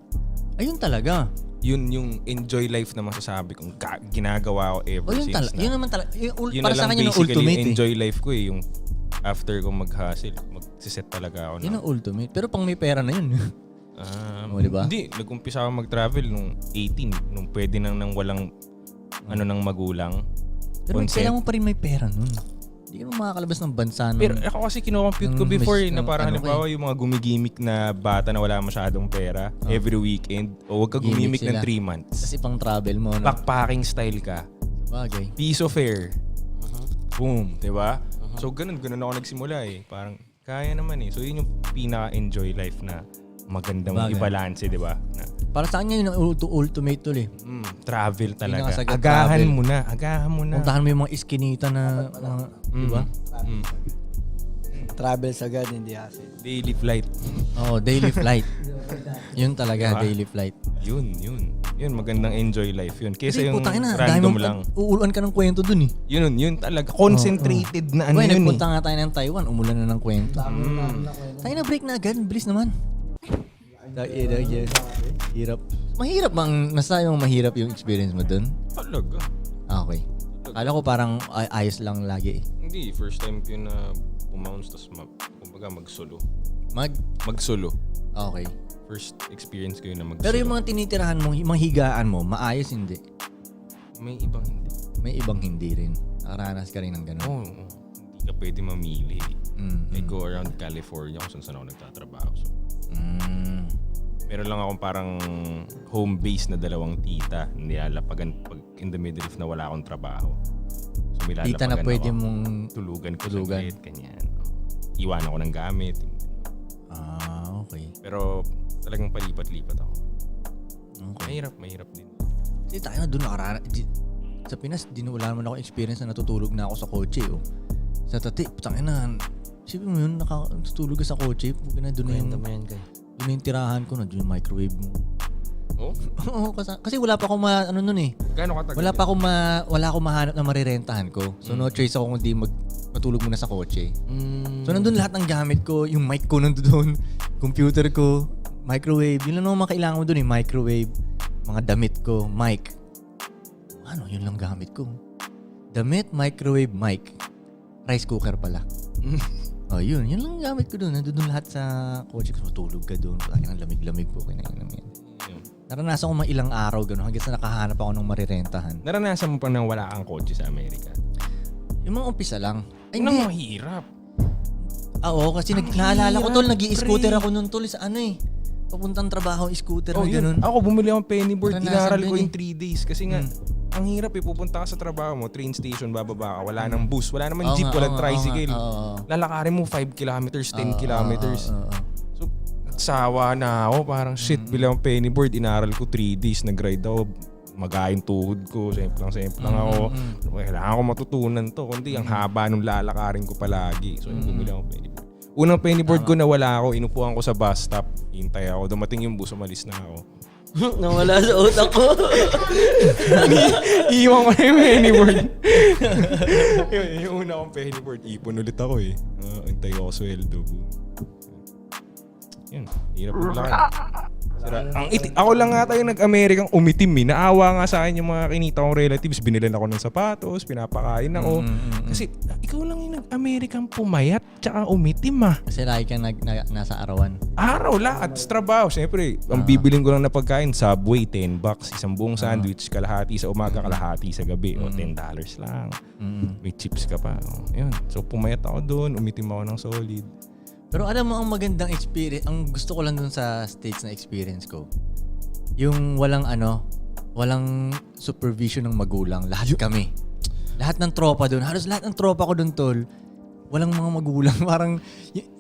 Ayun talaga. Yun yung enjoy life na masasabi kong ginagawa ko ever Yun since na. Yun naman talaga. Yun Para na sa lang akin yun ang basically ultimate eh. enjoy life ko eh. Yung after kong mag-hustle, magsiset talaga ako. Yun ang ultimate. Pero pang may pera na yun. Diba? Hindi, nag-umpisa ako mag-travel nung 18, nung pwede nang walang ng magulang. Pero Consent. kailangan mo pa rin may pera nun. Hindi ka naman makakalabas ng bansa nun. Pero ako kasi kinocompute ko Yung before mas- na parang ano halimbawa yung mga gumigimik na bata na wala masyadong pera every weekend o wag ka Gimmick gumimik ng sila. 3 months. Kasi pang travel mo. No? Backpacking style ka. Bagay. Piece of fare. Boom, 'di ba? So ganun ako nagsimula eh. Parang kaya naman eh. So yun yung pinaka-enjoy life na magandang Bagay. i-balance, 'di ba? Na Para sa kanya yun ang ultimate tol eh. travel talaga. Pinakasagad Agahan travel. mo na. Puntahan mo yung mga iskinita na di ba? Travel sagad, hindi hassle. Daily flight. Oo, daily flight. Yun talaga, Diba? daily flight. Yun. Yun, magandang enjoy life yun. Kesa yung putang ina, random lang. Uuluan ka ng kwento dun eh. Yun talaga. Concentrated na ano Uy, yun nagpunta nga tayo ng Taiwan, umulan na ng kwento. Tayo na break na agad, bilis naman. Hirap. Mahirap bang, nasa yung mahirap yung experience mo dun? Talaga. Okay. Kala ko parang ayos lang lagi eh. Hindi, first time ko yun na pumounce tas kumbaga mag-solo. Mag-solo. Okay. First experience ko yun na mag-solo. Pero yung mga tinitirahan mo, yung mga higaan mo, maayos hindi. May ibang hindi. May ibang hindi rin. Nakaranas ka rin ng ganun. Oo. Hindi ka pwede mamili. I Mm. go around California kung saan ako nagtatrabaho. So, meron lang akong parang home base na 2 tita. Nilalapagan pag in the middle if na wala akong trabaho. So may Tita na lalapagan pwede ako. mong... Tulugan ko Tulugan. saglit, ganyan. Iwanan ko ng gamit. Okay. Pero talagang palipat-lipat ako. Okay. Mahirap din. Kasi tayo na doon nakaranas. Sa Pinas, wala naman ako experience na natutulog na ako sa kotse. Oh. Sa Tati, putangin na. Isipin mo yun, natutulog ka sa kotse. Doon na yung... Kwento mo yan, Kay. Doon na yung tirahan ko, nandiyon yung microwave mo. Oh? Oo, kasi wala pa akong ano nun eh. Gaano katagal? Wala akong mahanap na marirentahan ko. So no choice ako kundi matulog muna sa kotse. So nandun lahat ng gamit ko, yung mic ko nandun, computer ko, microwave. Yun lang naman mga kailangan mo dun eh, microwave, mga damit ko, mic. Ano, yun lang gamit ko. Damit, microwave, mic. Rice cooker pala. Oh, yun lang gamit ko dun. Nandun lahat sa kotse ko. Matulog ka dun. Ang lamig-lamig po. Kinainam yan. Naranasan ko mga ilang araw gano'n hanggang sa nakahanap ako ng marirentahan. Naranasan mo pa nang wala kang kotse sa Amerika? Yung mga umpisa lang. Ay, Yun hindi. ang mahirap. Oo, kasi naalala ko tol, nag-i-scooter ako nun tol sa ano eh. Papuntang trabaho, scooter na Yun. gano'n. Ako bumili akong pennyboard. Naranasan Inaral din ko eh. in 3 days. Kasi nga, ang hirap eh. Pupunta ka sa trabaho mo, train station, bababa ka. Wala nang bus. Wala naman jeep, walang tricycle. Lalakarin mo 5 kilometers, 10 kilometers. So, nagsawa na ako. Parang shit, bilang pennyboard. Inaral ko 3 days. Nag-ride ako. magayin tuhod ko, semplang ako. Kailangan ko matutunan to, kundi ang haba nung lalakarin ko palagi. So, bumili ako ng pennyboard. Unang pennyboard ko nawala ako, inupuan ko sa bus stop, hintay ako, dumating yung bus, umalis na ako. Nawala sa utak ko. Iiwan ko na yung pennyboard. yung una kong pennyboard, ipon ulit ako eh. Hintay ako sweldo. Yun, hirap maglaki. Ako lang nga tayo nag-Amerikang umitim eh. Naawa nga sa akin yung mga kinita kong relatives. Binilan ako ng sapatos, pinapakain ako. Kasi ikaw lang yung nag-Amerikang pumayat tsaka umitim ah. Kasi lagi kang nasa arawan. Araw lahat, trabaho. Siyempre, ang bibiling ko lang na pagkain, Subway, $10. Isang buong sandwich, kalahati sa umaga, kalahati sa gabi. O $10 lang. May chips ka pa. O, yun. So pumayat ako doon, umitim ako ng solid. Pero alam mo, ang magandang experience, ang gusto ko lang dun sa States na experience ko, yung walang supervision ng magulang. Lahat kami. Lahat ng tropa dun. Halos lahat ng tropa ko dun, tol. Walang mga magulang. Parang,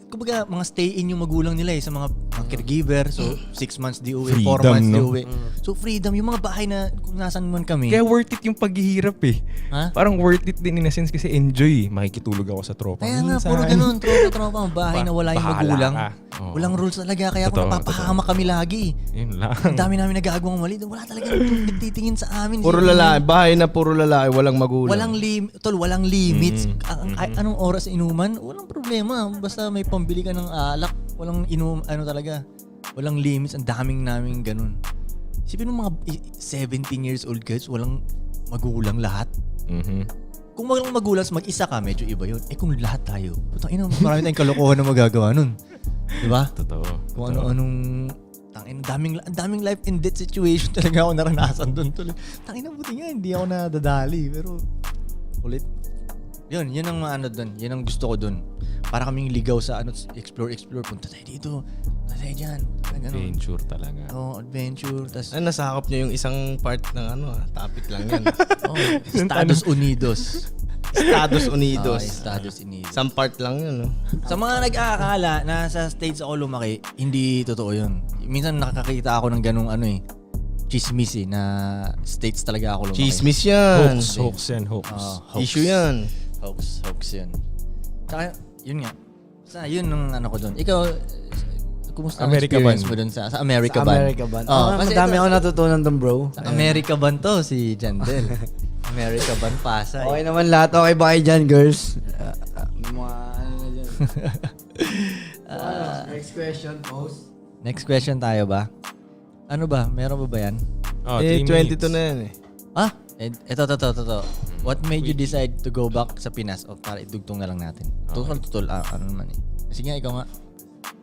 kumbaga, mga stay-in yung magulang nila sa mga caregiver. So, 6 months di uwi, 4 Freedom, months di no? uwi. So, freedom. Yung mga bahay na kung nasan man kami. Kaya worth it yung paghihirap eh. Ha? Parang worth it din in a sense kasi enjoy. Makikitulog ako sa tropa. Kaya nga, minsan. puro ganun. Tropa. Bahay na wala yung Bahala magulang. ka. Oo. Walang rules talaga. Kaya Totoo, kung napapahama kami lagi. Yun lang. Ang dami namin nagagawang mali. Wala talaga nagtitingin sa amin. Puro lalaki, bahay na puro lalaki, walang magulang. Walang limits. Anong oras inuman? Walang problema. Basta may pambili ka ng alak. Walang talaga. Walang limits. Ang daming namin ganun. Isipin mo mga 17 years old kids, walang magulang lahat. Kung walang magulang, mag-isa ka, medyo iba yun. Eh kung lahat tayo, putang ina, marami tayong kalokohan na magagawa nun. Diba? Totoo. Kung ano-anong ang daming life and death situation talaga ako naranasan doon. Tangina, buti nga hindi ako nadadali, pero kulit. Yun ang ano doon. Yun ang gusto ko doon. Para kaming ligaw sa explore, punta tayo dito, punta tayo dyan. Adventure talaga. Adventure. Tas, Nasakop niya yung isang part ng topic lang yan. Estados Unidos. Estados Unidos. Estados Unidos. Isang part lang yun, no? Sa mga nag-aakala na sa States ako lumaki, hindi totoo yun. Minsan nakakakita ako ng ganung chismis na States talaga ako lumaki. Chismis yan. Hoax yan. Hoax. Issue yan. Hoax yun. Saka, yun nga. Yun ang ko doon. Ikaw, kumusta ang America experience ban. mo doon sa America Sa ban? America ban. Kasi Madami ako natutunan doon, bro. Sa America ban to, si Jandel. America ban Pasay. Okay naman lahat. Okay ba kayo dyan, girls? May mga ano na dyan. Next question, host. Next question tayo ba? Ano ba? Meron ba yan? 3 22 minutes. na yan eh. Ito. What made you decide to go back sa Pinas? O para idugtong na lang natin. Tutol. Ano naman eh. Sige nga, ikaw nga.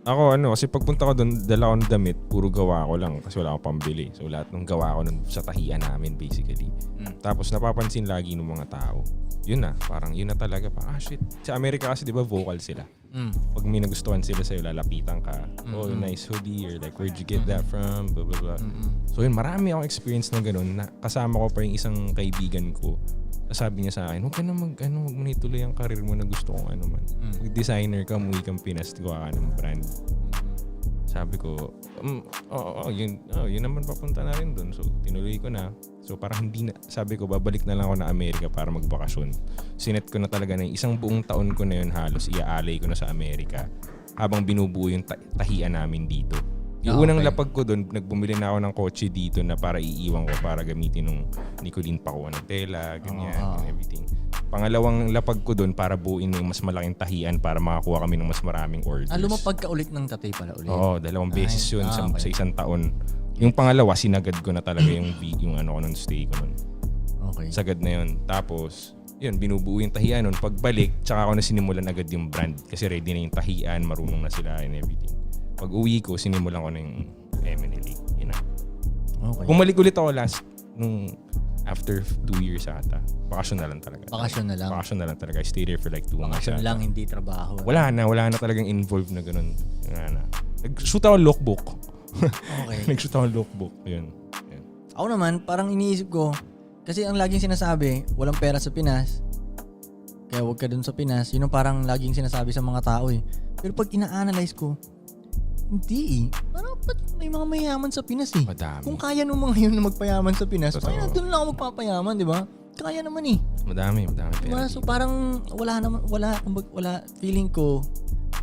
Ako kasi pagpunta ko doon, dala ko ng damit, puro gawa ko lang kasi wala akong pambili. So lahat ng gawa ko nun sa tahian namin basically. Tapos napapansin lagi ng mga tao. Yun na, parang yun na talaga. Parang shit. Sa Amerika kasi di ba vocal sila. Pag may nagustuhan sila sa'yo, lalapitan ka. Oh, nice hoodie or like, where'd you get that from? Blah, blah, blah. So yun, marami akong experience ng ganun. Kasama ko pa yung isang kaibigan ko. Sabi niya sa akin, huwag ka na wag mo na ituloy ang karir mo na gusto kong ano man. Mag-designer ka, umuwi kang Pinas, gawa ka ng brand. Sabi ko, yun naman papunta na rin dun. So, tinuloy ko na. So, parang sabi ko, babalik na lang ako na Amerika para magbakasyon. Sinet ko na talaga na isang buong taon ko na yun halos, iaalay ko na sa Amerika habang binubuo yung tahian namin dito. Yung unang lapag ko doon, nagbumili na ako ng kotse dito na para iiwan ko para gamitin nung Nicolene Pakuan ng tela, ganyan, and everything. Pangalawang lapag ko doon para buuin yung mas malaking tahian para makakuha kami ng mas maraming orders. Lumapag ka ulit ng Tatay pala ulit. Oo, 2 beses yun sa isang taon. Yung pangalawa, sinagad ko na talaga yung ano ko nun, stay ko nun. Okay. Sagad na yun. Tapos, yun, binubuo yung tahian nun. Pagbalik, tsaka ako na sinimulan agad yung brand. Kasi ready na yung tahian, marunong na sila and everything. Pag uwi ko, sinimulan ko na yung M&A. Yun na. Okay. Bumalik ulit ako after 2 years ata. Bakasyon na lang talaga. Bakasyon na lang talaga. I stayed there for like 2 months. Bakasyon lang, hindi trabaho. Wala na talagang involved na ganun. Wala na. Nag-shoot ako lookbook. Okay. Nag-shoot ako lookbook. Yun. Ako naman, parang iniisip ko, kasi ang laging sinasabi, walang pera sa Pinas. Kaya huwag ka dun sa Pinas. Yun ang parang laging sinasabi sa mga tao eh. Pero pag ina-analyze ko, hindi eh. Parang ba't may mga mayaman sa Pinas eh? Madami. Kung kaya nung mga yun na magpayaman sa Pinas, Totoo. kaya doon lang ako magpapayaman, di ba? Kaya naman eh. Madami Diba? pera. So parang wala, feeling ko,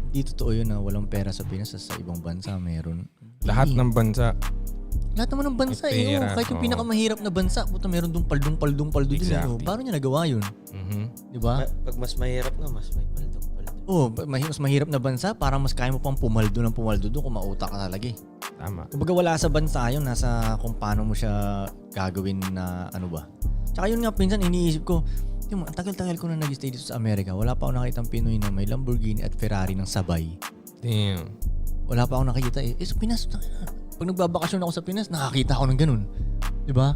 di totoo yun na walang pera sa Pinas, sa ibang bansa meron. Lahat ng bansa. Lahat naman ng bansa May eh. pera, Kahit yung oo. pinakamahirap na bansa, puta meron dong paldong din. Exactly. Paano niya nagawa yun? Mhm. Di ba? Pag mas mahirap nga, mas may paldong. Mas mahirap na bansa, parang mas kaya mo pang pumaldo doon kung mautak ka talaga eh. Tama. Kumbaga wala sa bansa yun, nasa kung paano mo siya gagawin na ano ba. Tsaka yun nga, pinsan iniisip ko, yung ang tagal-tagal ko na nag-stay dito sa Amerika, wala pa ako nakitang Pinoy na may Lamborghini at Ferrari ng sabay. Damn. Wala pa ako nakikita eh. Sa Pinas, pag nagbabakasyon ako sa Pinas, nakakita ako ng ganun. Diba?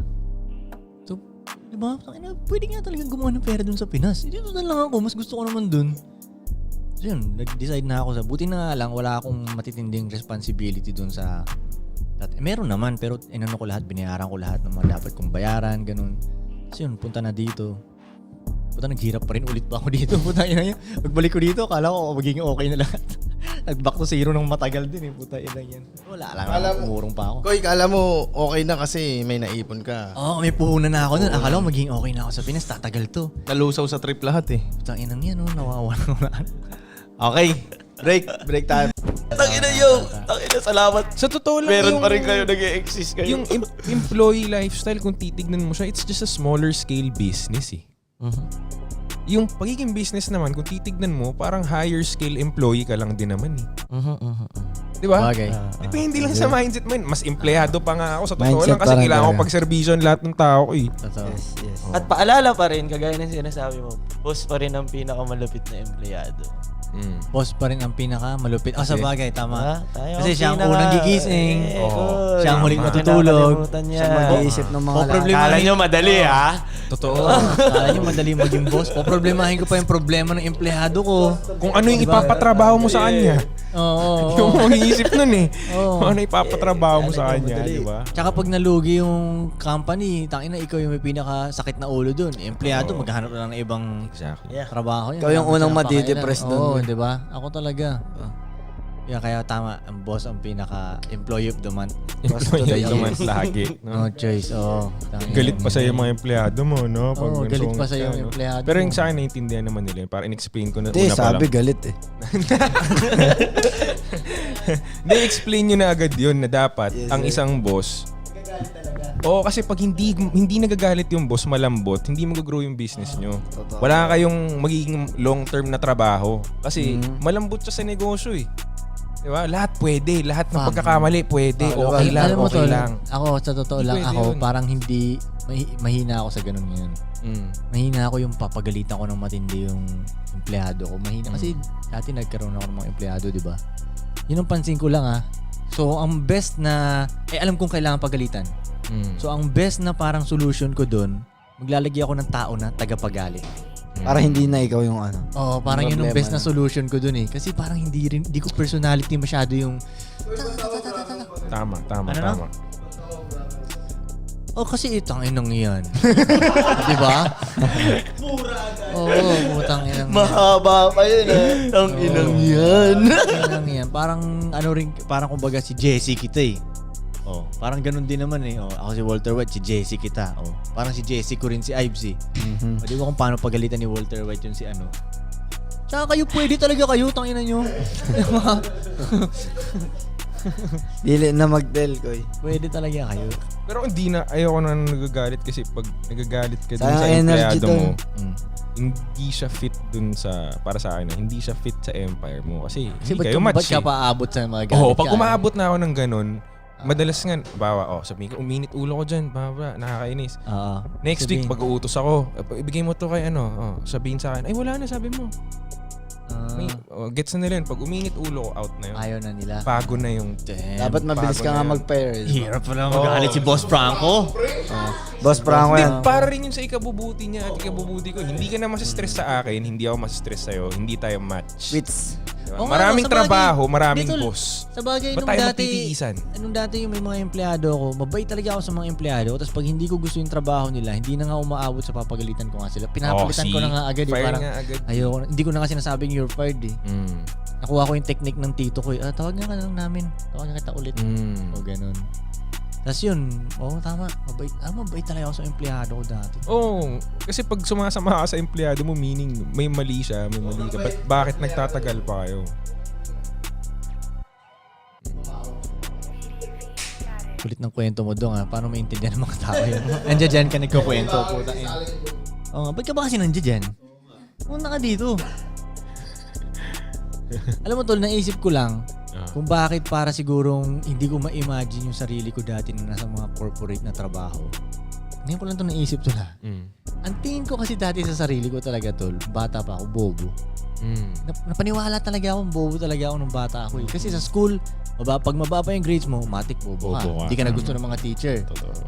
So, diba? Pwede nga talagang gumawa ng pera dun sa Pinas. Dito na lang ako, mas gusto ko naman dun. So yun, nag-decide na ako sa, buti na nga lang, wala akong matitinding responsibility dun sa, meron naman, pero inano ko lahat, binayaran ko lahat ng mga dapat kong bayaran, ganun. So yun, punta na dito. Puta, naghirap pa rin ulit pa ako dito. Puta, ina yan. Pagbalik ko dito, akala ko magiging okay na lahat. Nag-back to zero ng matagal din eh. Puta, ina yan. Wala lang, umurong pa ako. Koy, kala mo okay na kasi may naipon ka. Oo, may puhunan na ako nun. Akala ko magiging okay na ako sa Pinas, tatagal to. Nalusaw sa trip lahat eh. Puta, inang yan, oh, nawawala. Okay, break time. Sa totoo lang Meron yung, pa rin kayo nag-e-exist kayo. yung employee lifestyle, kung titignan mo siya, it's just a smaller scale business eh. Yung pagiging business naman, kung titignan mo, parang higher scale employee ka lang din naman eh. Di ba? Bagay. Depende lang sa mindset mo. Mas empleyado pa nga ako sa totoo Mindset lang kasi pa rin kailangan ko talaga. pagserbisyon lahat ng tao ko eh. Totoo. Yes. At paalala pa rin, kagaya ng sinasabi mo, boss pa rin ang pinakamalupit na empleyado. Boss pa rin ang pinaka malupit. Sa bagay, tama. Tayo Kasi ang siya ang pinaka- unang gigising. Cool. Siya ang huling Tama. matutulog. Nakakalimutan niya. Siya mag-iisip ng mga Kala nyo madali ha? Totoo. Kala nyo madali maging boss. Problemahin ko pa yung problema ng empleyado ko. Kung ano yung ipapatrabaho mo sa kanya. Oo. Yung mag-iisip nun eh. Oo. Kung ano ipapatrabaho mo sa kanya, di ba? Tsaka pag nalugi yung company, tangina ikaw yung may pinakasakit na ulo dun. Empleyado, maghahanap na lang ng ibang Exactly. trabaho yan. Ikaw yung unang Dapat siya madidepress pakailan. dun. Oo, di ba? Ako talaga. Kaya tama, ang boss ang pinaka-employee of the month. Employee naman lagi. No choice, oo. Tangina. Galit pa sa'yo mga empleyado mo, no? Pag Oo, galit pa nagsungit sa'yo ka, yung no? empleyado Pero yung mo. sa akin, naiintindihan naman nila yun. Para in-explain ko na Hindi, una pa sabi lang. galit eh. Hindi, explain nyo na agad yun na dapat ang isang boss. Oo, kasi pag hindi nagagalit yung boss, malambot, hindi mag-grow yung business nyo. Wala kayong magiging long-term na trabaho. Kasi malambot siya sa negosyo eh. Diba? Lahat pwede. Lahat ng pagkakamali pwede. Okay lang, Alam mo, okay tol, lang. Ako, sa totoo Hindi lang, pwede ako yun. parang hindi, mahina ako sa ganun ngayon. Mm. Mahina ako yung papagalitan ko ng matindi yung empleyado ko. Mahina kasi dati nagkaroon ako ng mga empleyado, di ba? Yun ang pansin ko lang So, ang best na, alam kong kailangan pagalitan. Mm. So, ang best na parang solution ko dun, maglalagay ako ng tao na tagapagalitan. Para hindi na ikaw yung ano. Oo, parang yun ang Problema best na na. solution ko dun eh. Kasi parang hindi ko personality masyado yung, Tama. Ano na? Tama. kasi itang inang yan. Di ba? Oo, putang inang yan. Mahaba pa yun ha. Ang inang yan. Inang yan. Parang parang kumbaga si Jesse kita eh. Oh, parang ganun din naman eh. Ako si Walter White, si Jesse kita. Parang si Jesse ko rin si Ives eh. Di ba kung paano pagalitan ni Walter White yun si ano? Tsaka kayo pwede talaga kayo, tangina nyo. Diba? Dili na mag-tell ko eh. Pwede talaga kayo. Pero ayoko na nagagalit kasi pag nagagalit ka dun Sayang sa energy empleyado mo, Mm. hindi siya fit dun sa, para sa akin hindi siya fit sa empire mo. Kasi Kasi hindi ba't kayo ba't match ka eh. paabot sa mga galit Oo, ka? pag umaabot na ako ng ganun, madalas nga, sabihin ko, uminit ulo ko dyan, nakakainis. Oo. Next week, pag uutos ako, ibigay mo to kay sabihin sa akin, ay wala na, sabi mo. Gets na nila yun. Pag uminit ulo ko, out na yun. Ayaw na nila. Pago na yung... Dapat mabilis ka bago nga na yun. mag-pair. Hirap pala magalit si Boss Franco. Boss Franco Hindi, yan. para rin yun sa ikabubuti niya at ikabubuti ko. Hindi ka na masistress sa akin, hindi ako masistress sa'yo, hindi tayo match. Wits. Diba? Diba? Oo nga, Maraming sa bagay. trabaho, maraming Dito, boss. Sa bagay, Ba't nung tayo dati, magtitiisan? yung may mga empleyado ako, mabait talaga ako sa mga empleyado. Tapos pag hindi ko gusto yung trabaho nila, hindi na nga umaabot sa papagalitan ko nga sila. Pinapalitan ko na nga agad. Fire Parang, nga agad. ayoko, hindi ko na nga sinasabing you're fired eh. Nakuha ko yung technique ng tito ko eh. Tawag nga ka lang namin. Tawag nga kita ulit. O ganun. Tapos yun, tama. Mabait talaga ako sa empleyado ko dati. Oo, kasi pag sumasama ka sa empleyado mo, meaning may mali siya, may mali ka. Bakit nagtatagal pa kayo? Kulit ng kwento mo doon ha. Paano maintindihan ng mga tao yun? Nandiyan dyan ka nagkukwento. Putang ina. Oo nga, ba't ka ba kasi nandiyan dyan? Punta ka dito. Alam mo tol, naisip ko lang kung bakit para sigurong hindi ko ma-imagine yung sarili ko dati na nasa mga corporate na trabaho. Ngayon ko lang ito naisip tol ha. Ang tingin ko kasi dati sa sarili ko talaga tol, bata pa ako, bobo. Napaniwala talaga ako, bobo talaga ako nung bata ako eh. Kasi sa school, pag mababa yung grades mo, matik bobo ka. Hindi ka na gusto ng mga teacher.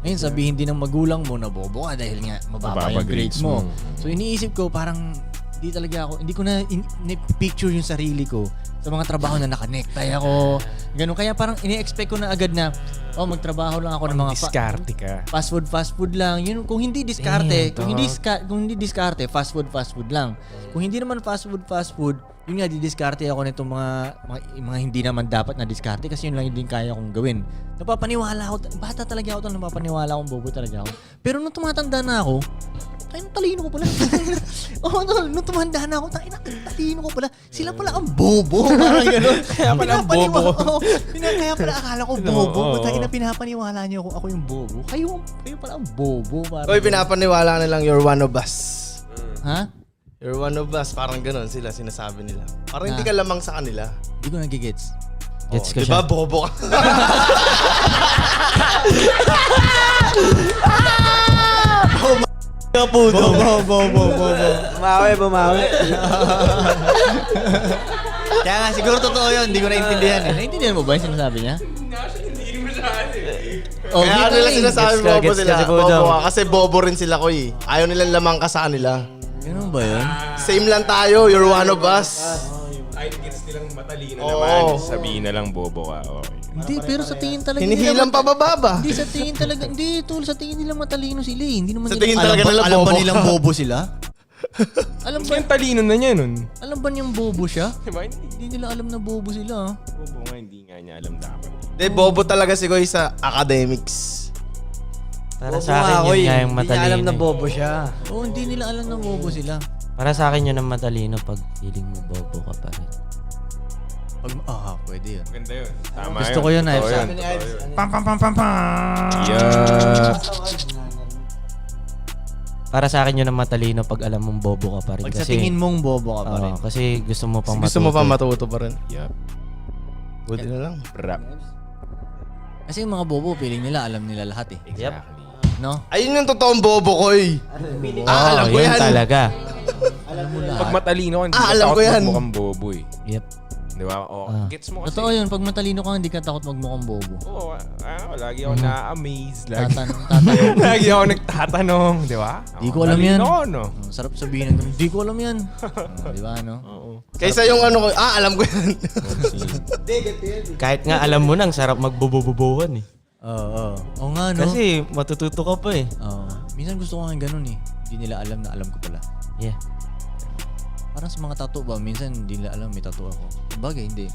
Ngayon sabihin din ng magulang mo na bobo ka dahil nga mababa yung grades mo. So iniisip ko parang hindi ko na picture yung sarili ko sa mga trabaho na naka-necktie ako. Ganun. Kaya parang ini-expect ko na agad na magtrabaho lang ako ng mga diskarte ka. fast food lang. Yun, kung hindi diskarte, kung hindi diskarte, fast food lang. Kung hindi naman fast food, yun nga didiskarte ako nitong mga hindi naman dapat na diskarte kasi yun lang din kaya kong gawin. Napapaniwala ako, bata talaga ako, napapaniwala akong bobo talaga ako. Pero nung tumatanda na ako, talino ko pala. Nung tumanda na ako, talino ko pala. Sila pala ang bobo. Parang gano'n. Kaya pala ang bobo. Kaya pala akala ko bobo. Pinapaniwala niyo ako yung bobo. Kayo pala ang bobo. Oy, pinapaniwala na lang you're one of us. Ha? You're one of us. Parang ganun sila, sinasabi nila. Parang hindi ka lamang sa kanila. Hindi ko nagigets. Gets ko Diba, siya. bobo ka? Bobo. Bumawi. Kaya nga, siguro totoo yun. Hindi ko naintindihan eh. Naintindihan mo ba yung sinasabi niya? Kaya nila sinasabi bobo Gets sila. ka, Bobo Budong. ka. Kasi bobo rin sila ko eh. Ayaw nilang lamang ka sa kanila. Ganun ba yun? Same lang tayo. You're one of us. Ay, gets nilang matalino Oo. naman. Sabihin na lang bobo ka. Okay. Hindi, pero sa tingin talaga Hinihilang pababa. Hindi, sa tingin talaga. Hindi, tol. Sa tingin nila matalino sila eh. Hindi naman Sa nila. tingin talaga nila alam ba bobo nilang ka. bobo sila? Alam Kasi ba? yung talino na niya nun. Alam ba niyang bobo siya? Diba? Hindi. Hindi nila alam na bobo sila. Bobo nga, hindi nga niya alam dapat. Hindi, bobo talaga si Goy sa academics. Para sa akin yun nga yung Hindi niya alam matalino. na eh. bobo siya. Oo, hindi nila alam na bobo sila. Para sa akin yun ang matalino pag feeling mo bobo ka pa rin. Pwede yun. Maganda yun. Tama Gusto ko yun, Totoo Ives. yun. Sabi ni Ives, Pam. Yeah. Para sa akin yun ang matalino pag alam mong bobo ka pa rin. Pag sa tingin mong bobo ka pa rin. Kasi gusto mo pang Gusto mo pa matuto pa rin. Yup. Buti na lang. Rap. Kasi yung mga bobo, feeling nila alam nila lahat eh. Exactly. No? Ayun yung totoong bobo ko eh. Alam ko yun yan. talaga. Alam mo lahat. Pag matalino ka, hindi alam ka ko takot yan. magmukhang bobo eh. Yep. Di ba? O, gets mo kasi. Totoo yun. Pag matalino ka, hindi ka takot magmukhang bobo. Oo, lagi ako na-amaze. Lagi, Tatanong. lagi ako nagtatanong, di ba? Di ko alam yan. Talino ako, no? Sarap sabihin ng hindi ko alam yan. Di ba, no? Oo. Kaysa yung ano ko, alam ko yan. Kahit nga alam mo nang sarap magbobobobohan eh. Oo. Oo nga, no? Kasi matututo ka pa eh. Oo. Minsan gusto ko nga ganun eh. Hindi nila alam na alam ko pala. Yeah. Parang sa mga tattoo ba, minsan hindi nila alam may tattoo ako. Bagay, hindi.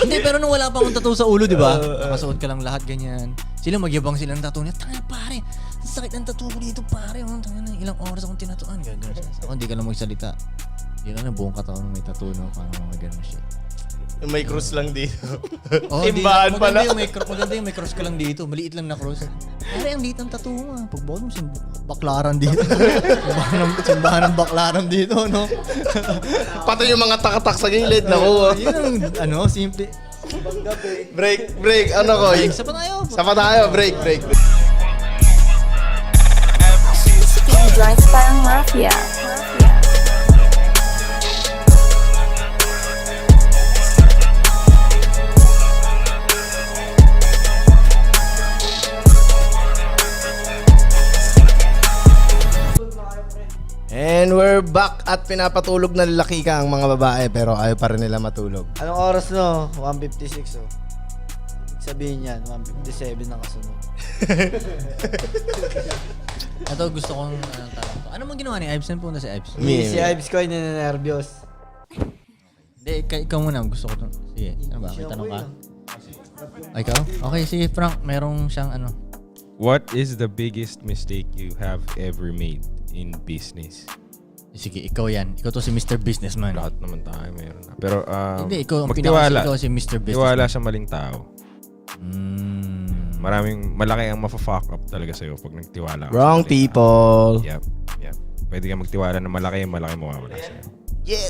Hindi, pero nung wala pa akong tattoo sa ulo, di ba? Nakasuot ka lang lahat ganyan. Sila magyabang sila ng tattoo niya. Tanga pare, ang sakit ng tattoo ko dito pare. Tanga na, ilang oras akong tinatuan. Gano'n siya. Ako hindi ka lang magsalita. Yun lang na buong katawan may tattoo, no? Parang mga gano'n siya. May cross lang dito. Oh, Simbahan pala. Maganda yung may cross ka lang dito. Maliit lang na cross. Pare, ang liit ang tattoo mo. Pag bawal mo, baklaran dito. simbahan ng baklaran dito, no? Pati yung mga takatak sa gilid. Naku. Yun ang, simple. Break. Ano ko? Isa pa tayo. Sapa tayo. Break. Skinny Joints parang mafia. And we're back at pinapatulog na lalaki ka ang mga babae pero ayaw pa rin nila matulog. Anong oras no? 1:56 oh. Ibig sabihin yan, 1:57 na kasunod. Ito gusto kong tanong to. Ano mang ginawa ni Ives? Saan punta si Ives? Si Ives ko ay ninenervyos. Hindi, ikaw muna. Gusto ko to. Sige, ano ba? May tanong ka? Ikaw? Okay, si Frank. Merong siyang ano. What is the biggest mistake you have ever made in business? Sige, ikaw yan. Ikaw to si Mr. Businessman. Lahat naman tayo meron na. Pero Hindi, ikaw ang magtiwala. ikaw si Mr. Businessman. Tiwala sa maling tao. Malaki ang mafa-fuck up talaga sa'yo pag nagtiwala ka. Wrong sa maling tao. people. Yep. Pwede ka magtiwala na malaki mawawala sa'yo. Yeah.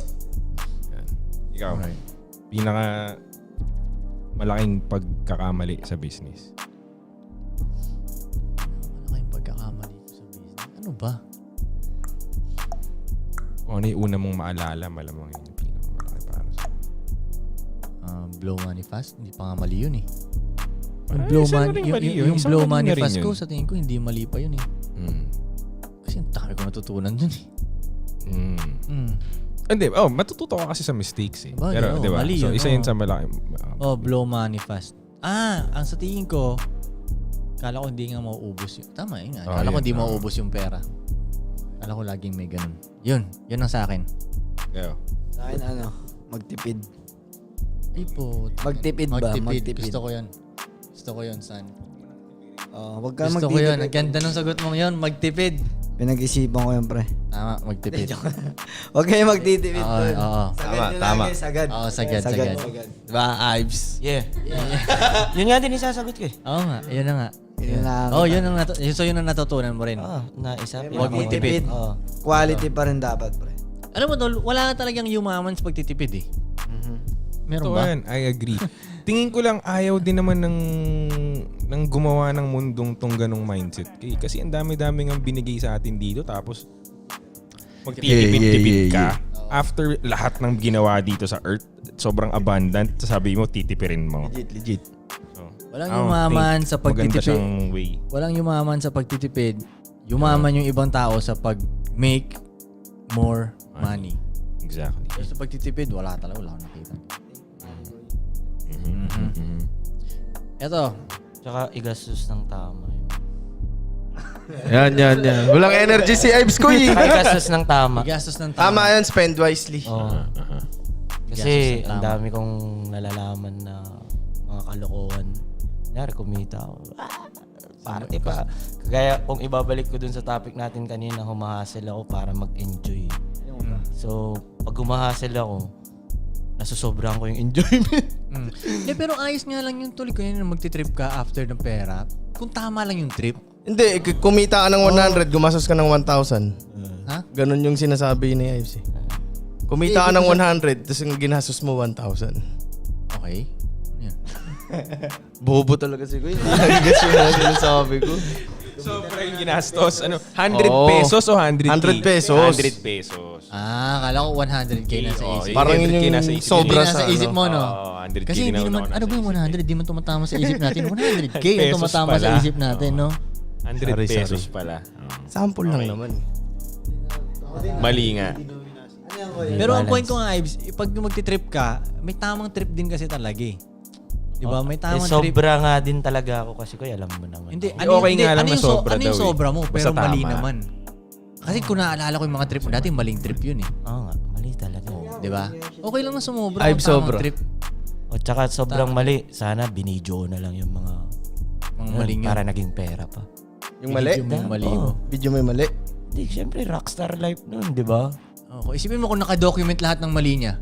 Yan. Ikaw, pinaka malaking pagkakamali sa business. Ano kayong pagkakamali ko sa business? Ano ba? Kung ano yung una mong maalala, malamang yun yung pinakamalaki para sa'yo. Blow money fast? Hindi pa nga mali yun eh. Yung Ay, blow isa na money, rin mali yun. yung Isang blow mali na money rin fast yun. ko, sa tingin ko hindi mali pa yun eh. Kasi ang dami ko natutunan dun eh. Hindi, matututo ka kasi sa mistakes eh. Bagay, Pero, oo, di ba? mali So, yun, isa yun oo. sa malaki. Blow money fast. Ang sa tingin ko, kala ko hindi nga mauubos yun. Tama yun nga. Kala ko yun, hindi mauubos yung pera. Kala ko laging may ganun. Yun ang sa akin. Kaya, Sa akin magtipid. Ay po. Magtipid ba? Magtipid. Gusto ko yun, son. Wag ka Gusto ko yun. Ang magtipid. ganda ng sagot mo yun. Magtipid. Pinag-isipan ko yun, pre. Tama, magtipid. Huwag kayo magtitipid. Oo, tol. oo. Sagad nyo Tama. lagi, sagad. Oo, sagad. Diba, Ives? Yeah. Yun nga din isasagot ko eh. Oo nga, yun na nga. Yun lang. So yun ang natutunan mo rin. Naisap. Huwag magtipid. Quality pa rin dapat, pre. Alam mo tol, wala ka talagang yumaman sa pagtitipid eh. Meron ito ba? yan, I agree. Tingin ko lang ayaw din naman ng gumawa ng mundong tong ganong mindset. Kasi ang dami-dami ang binigay sa atin dito tapos magtitipid-tipid ka. After lahat ng ginawa dito sa earth, sobrang abundant, sabi mo titipirin mo. Legit. So, Walang I don't yumaman think sa maganda pagtitipid. siyang way. Walang yumaman sa pagtitipid. Yumaman yung ibang tao sa pag-make more money. Exactly. Pero sa pagtitipid, wala akong nakita. Eto, Tsaka igastos ng tama yun. Yan. Walang energy si Ives ko eh. Tsaka igastos ng tama. igastos ng Tama yan, spend wisely. Oo. Kasi ang dami kong nalalaman na mga kalokohan. Kunyari, kumita ako. Party pa. Kaya kung ibabalik ko dun sa topic natin kanina, humahasel ako para mag-enjoy. So, pag humahasel ako, nasusobrahan ko yung enjoyment. pero ayos nga lang yung tuloy ko yun na magti-trip ka after ng pera. Kung tama lang yung trip. Hindi, kumita ka ng 100, gumastos ka ng 1,000. Ha? Ganon yung sinasabi ni Ives eh. Kumita ka ng 100, tapos yung ginastos mo 1,000. Okay. Yan. Bobo talaga si Kuya. Hindi yung sinasabi ko. Sobra yung ginastos. 100 pesos o 100K? 100 pesos. 100 pesos. Kala ko 100k na sa isip. Parang yun 100K yung nasa isip. sobra Nasa sa isip mo, no? 100K Kasi hindi naman, ano ba yung 100? Di man tumatama sa isip natin. 100k yung Pesos tumatama sa pala. isip natin, no? 100 pesos pala. Sample lang naman. Mali nga. Pero ang point ko nga, Ives, pag magti-trip ka, may tamang trip din kasi talaga eh. Di ba? May tamang trip. Sobra nga din talaga ako kasi alam mo naman. Hindi, Okay nga lang na sobra ano yung daw eh. sobra mo, pero Basta mali tama. naman. Kasi kung naalala ko yung mga trip mo dati, maling trip yun eh. Oo nga, mali talaga. Di ba? Okay lang na sumobra Ay, kung tamang sobra. trip. O tsaka sobrang mali. Sana binidyo na lang yung mga Mga maling yun. para naging pera pa. Yung mali? Yung mali mo. Video mo yung mali? Hindi, syempre rockstar life nun, di ba? Okay, isipin mo kung nakadocument lahat ng mali niya.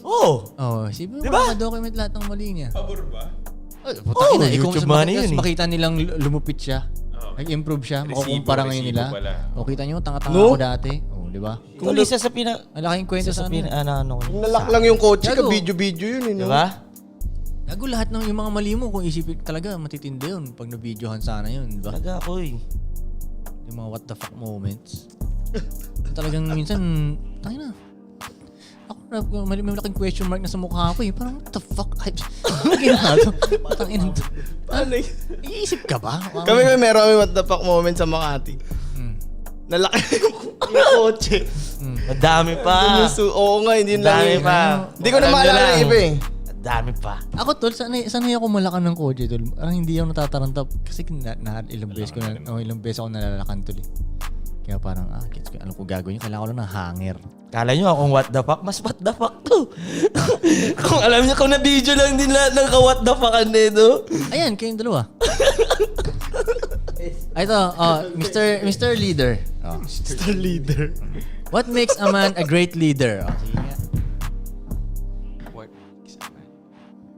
Oo! Isipin mo Diba? kung nakadocument lahat ng mali niya. Pabor ba? Putang ina, YouTube kung money yun eh. makita nilang lumupit siya. Nag-improve siya. Makukumpara ngayon nila. Resibo pala. O kita nyo, tanga-tanga ako dati. O, di ba? Kung isa sa Malaking kwento sa ano. ano ko. Nalak lang yung kotse ka, Gago. video-video yun eh. Di No? ba? Gago lahat ng yung mga mali mo kung isipin talaga matitindi yun pag na-videohan sana yun, di ba? Talaga ako eh. Yung mga what the fuck moments. Talagang minsan, tangina. Ako may malaking question mark na sa mukha ko eh. Parang what the fuck? Ano ginawa to? Tangina. Iisip ka ba? Kami meron kami what the fuck moment sa Makati. Nalaki yung kotse. Madami pa. Oo nga, hindi lang Dami yun. pa. Hindi ko na Alam nyo maalala lang. yung iba eh. Madami pa. Ako tol, sanay ako malakan ng kotse tol. Parang hindi ako natataranta kasi ilang beses ako nalalakan tol eh. Kaya parang gets ko, alam ko gagawin, kailangan ko lang ng hanger. Kala nyo akong what the fuck? Mas what the fuck to. Kung alam nyo, kung na-video lang din lahat ng ka-what the fuck nito. Ayan, kayong dalawa. Ito, Mr. Leader. Mr. Leader. What makes a man a great leader? Sige nga. What makes a man?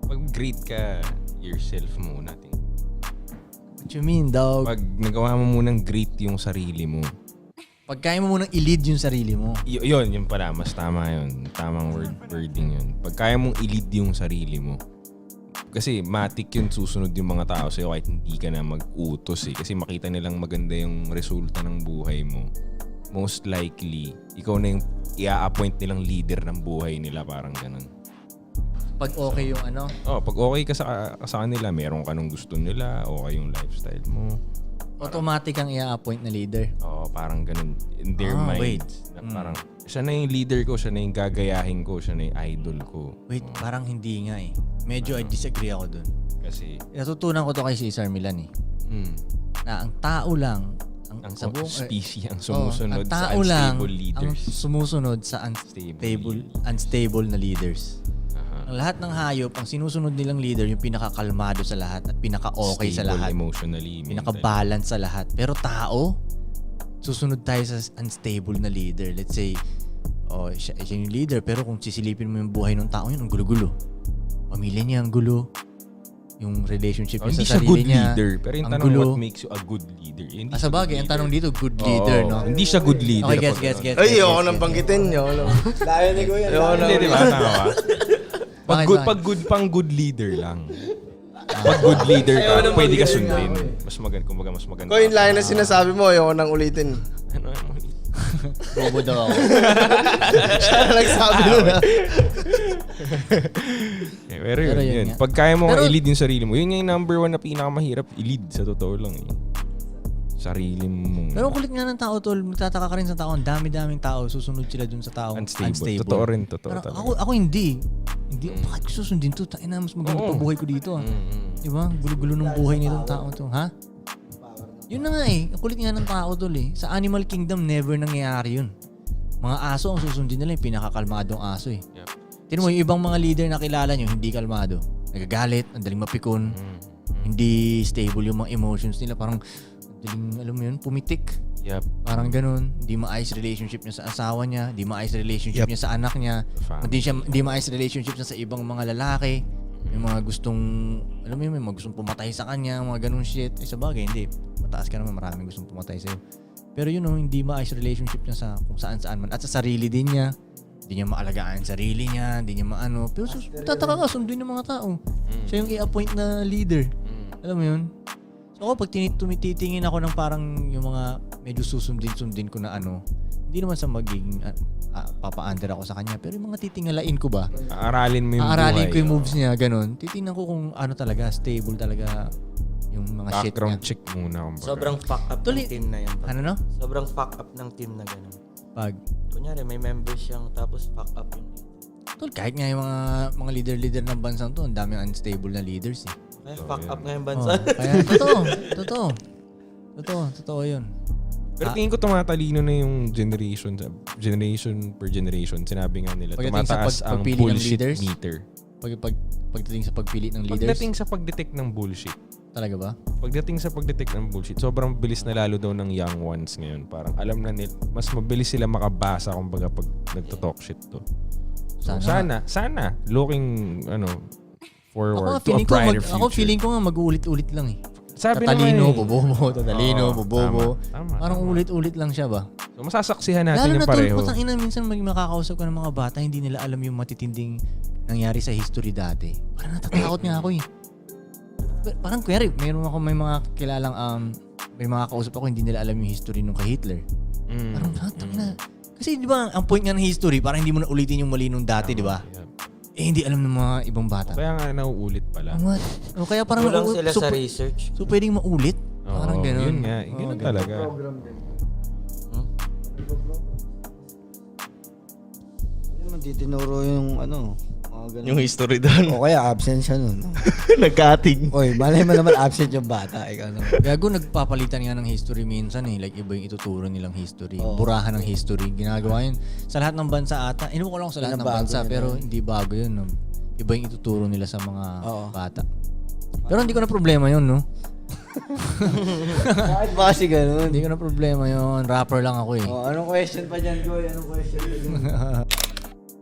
Pag-great ka yourself muna. What you mean, dog? Pag nagawa mo munang great yung sarili mo. Pag kaya mo munang i-lead yung sarili mo. Yun pala. Mas tama yun. Tamang wording yun. Pag kaya mong i-lead yung sarili mo. Kasi matik yun susunod yung mga tao sa'yo kahit hindi ka na mag-utos eh. Kasi makita nilang maganda yung resulta ng buhay mo. Most likely, ikaw na yung i-appoint nilang leader ng buhay nila. Parang ganun. Pag okay yung ano. Pag okay ka sa kanila, meron ka nung gusto nila, okay yung lifestyle mo. Automatic ang i-appoint na leader. Parang ganun. In their minds. Na parang, siya na yung leader ko, siya na yung gagayahin ko, siya na yung idol ko. Wait, parang hindi nga eh. Medyo I disagree ako dun. Kasi, Natutunan ko to kay Cesar Milan eh. Na ang tao lang, ang sa buong species ang sumusunod ang sa tao lang unstable leaders. ang sumusunod sa unstable na leaders. Ang lahat ng hayop, ang sinusunod nilang leader, yung pinakakalmado sa lahat at pinaka-okay sa Stable lahat. emotionally. Pinaka-balance sa lahat. Pero tao, susunod tayo sa unstable na leader. Let's say, siya yung leader, pero kung sisilipin mo yung buhay ng tao yun, ang gulo-gulo. Pamilya niya ang gulo. Yung relationship niya Hindi sa siya sarili good niya. leader. Pero yung ang tanong, gulo. what makes you a good leader? Hindi siya Sabagay, good ang tanong leader. dito, good leader, no? Hindi siya good leader. Okay, pag gets. ganun. Ay, ayoko nang banggitin. Ayoko lang. Layo ni Kuya. Hindi, di ba? Tama ba? Bakit? Pag good leader lang. Pag good leader ka, pwede ka sundin. Mas maganda, kumbaga mas maganda. Kung yung line na sinasabi mo, ayoko nang ulitin. Ano mo? Bobo daw ako. Siya na nagsabi nun ha. Pero Pero yun yun. nga. Pag kaya mo Pero- i-lead yung sarili mo, yun yung number one na pinakamahirap i-lead sa totoo lang eh. Sarili mo. Pero ang kulit nga ng tao, tol. Magtataka ka rin sa tao. Ang dami-daming tao. Susunod sila dun sa tao. Unstable. Totoo rin, totoo Pero talaga. ako hindi. Hindi, bakit ko susundin to? Ina, mas maganda pa buhay ko dito. Di ba? Gulo-gulo ng buhay nitong tao to. Ha? Yun na nga eh. Ang kulit nga ng tao, tol eh. Sa Animal Kingdom, never nangyayari yun. Mga aso, ang susundin nila yung pinakakalmadong aso eh. Yep. Tignan mo, yung ibang mga leader na kilala nyo, hindi kalmado. Nagagalit, ang daling mapikon. Hindi stable yung mga emotions nila. Parang, ang daling, alam mo yun, pumitik. Yep. Parang ganun. Hindi maayos relationship niya sa asawa niya. Hindi maayos relationship niya sa anak niya. Family. Hindi maayos relationship niya sa ibang mga lalaki. Yung mga gustong, alam mo yun, may mga gustong pumatay sa kanya, mga ganun shit. Eh, sabagay, hindi. Mataas ka naman, maraming gustong pumatay sa'yo. Pero yun know, hindi maayos relationship niya sa kung saan-saan man. At sa sarili din niya. Hindi niya maalagaan ang sarili niya. Hindi niya maano. Pero tataka ka, sundin ng mga tao. Siya yung i-appoint na leader. Alam mo yun? So ako, pag tumititingin ako ng parang yung mga medyo susundin-sundin ko na ano, hindi naman sa magiging papa-under ako sa kanya. Pero yung mga titingalain ko ba? Aaralin mo yung Aaralin buhay. ko yung moves niya, ganun. Titingnan ko kung ano talaga, stable talaga yung mga shit Background niya. check muna. Kumbaga. Sobrang fuck up Tuloy- ng team na yan. Ano no? Sobrang fuck up ng team na gano'n. Pag, Kunyari, may members siyang tapos fuck up yung tol, kahit nga yung mga leader-leader ng bansang to, ang daming unstable na leaders eh. Kaya fuck up nga yung Oh, bansa. kaya, totoo yun. Pero tingin ko tumatalino na yung generation per generation. Sinabi nga nila, Pagdating sa tumataas ang pagpili ng bullshit leaders? meter. Pagdating sa pagpili ng leaders, Pagdating sa pagdetect ng bullshit. talaga ba? Pagdating sa pagdetect ng bullshit, sobrang bilis na lalo daw ng young ones ngayon. Parang alam na nila, mas mabilis sila makabasa kumbaga pag nagto-talk shit to. So, sana looking forward to a brighter future. Ako feeling ko nga mag-uulit-ulit lang eh. Sabi Tatalino, naman bobobo, bobobo. Tama. Parang ulit-ulit lang siya ba? So masasaksihan natin Lalo yung na tol, pareho. putang ina, minsan makakausap ko ng mga bata, hindi nila alam yung matitinding nangyari sa history dati. Parang natatakot nga ako eh. Parang kunyari, may mga kilalang, may mga kausap ako, hindi nila alam yung history nung kay Hitler. Parang, na. Kasi di ba, ang point nga ng history, parang hindi mo na ulitin yung mali nung dati, di ba? Yeah. Eh, hindi alam ng mga ibang bata. Kaya nga nauulit pala. What? O kaya parang Kulang sila sa research. So, pwedeng maulit? Parang Oo, ganun. Yun nga. Ganun talaga. Hindi mo titinuro yung ano, mga ganun. Yung history doon. O kaya absent siya nun. Nag-cutting. Oy, malay mo naman absent yung bata. Ikaw naman. Gago, nagpapalitan nga ng history minsan eh. Like iba yung ituturo nilang history. Oo. Burahan ng history. Ginagawa yun. Sa lahat ng bansa ata. Inuwa ko lang sa lahat ng Binabago bansa. nila Pero yun. hindi bago yun. No? Iba yung ituturo nila sa mga Oo. bata. Pero hindi ko na problema yun, no? Bakit ba kasi ganun? Hindi ko na problema yun. Rapper lang ako eh. Oh, anong question pa dyan, Goy? Anong question pa dyan?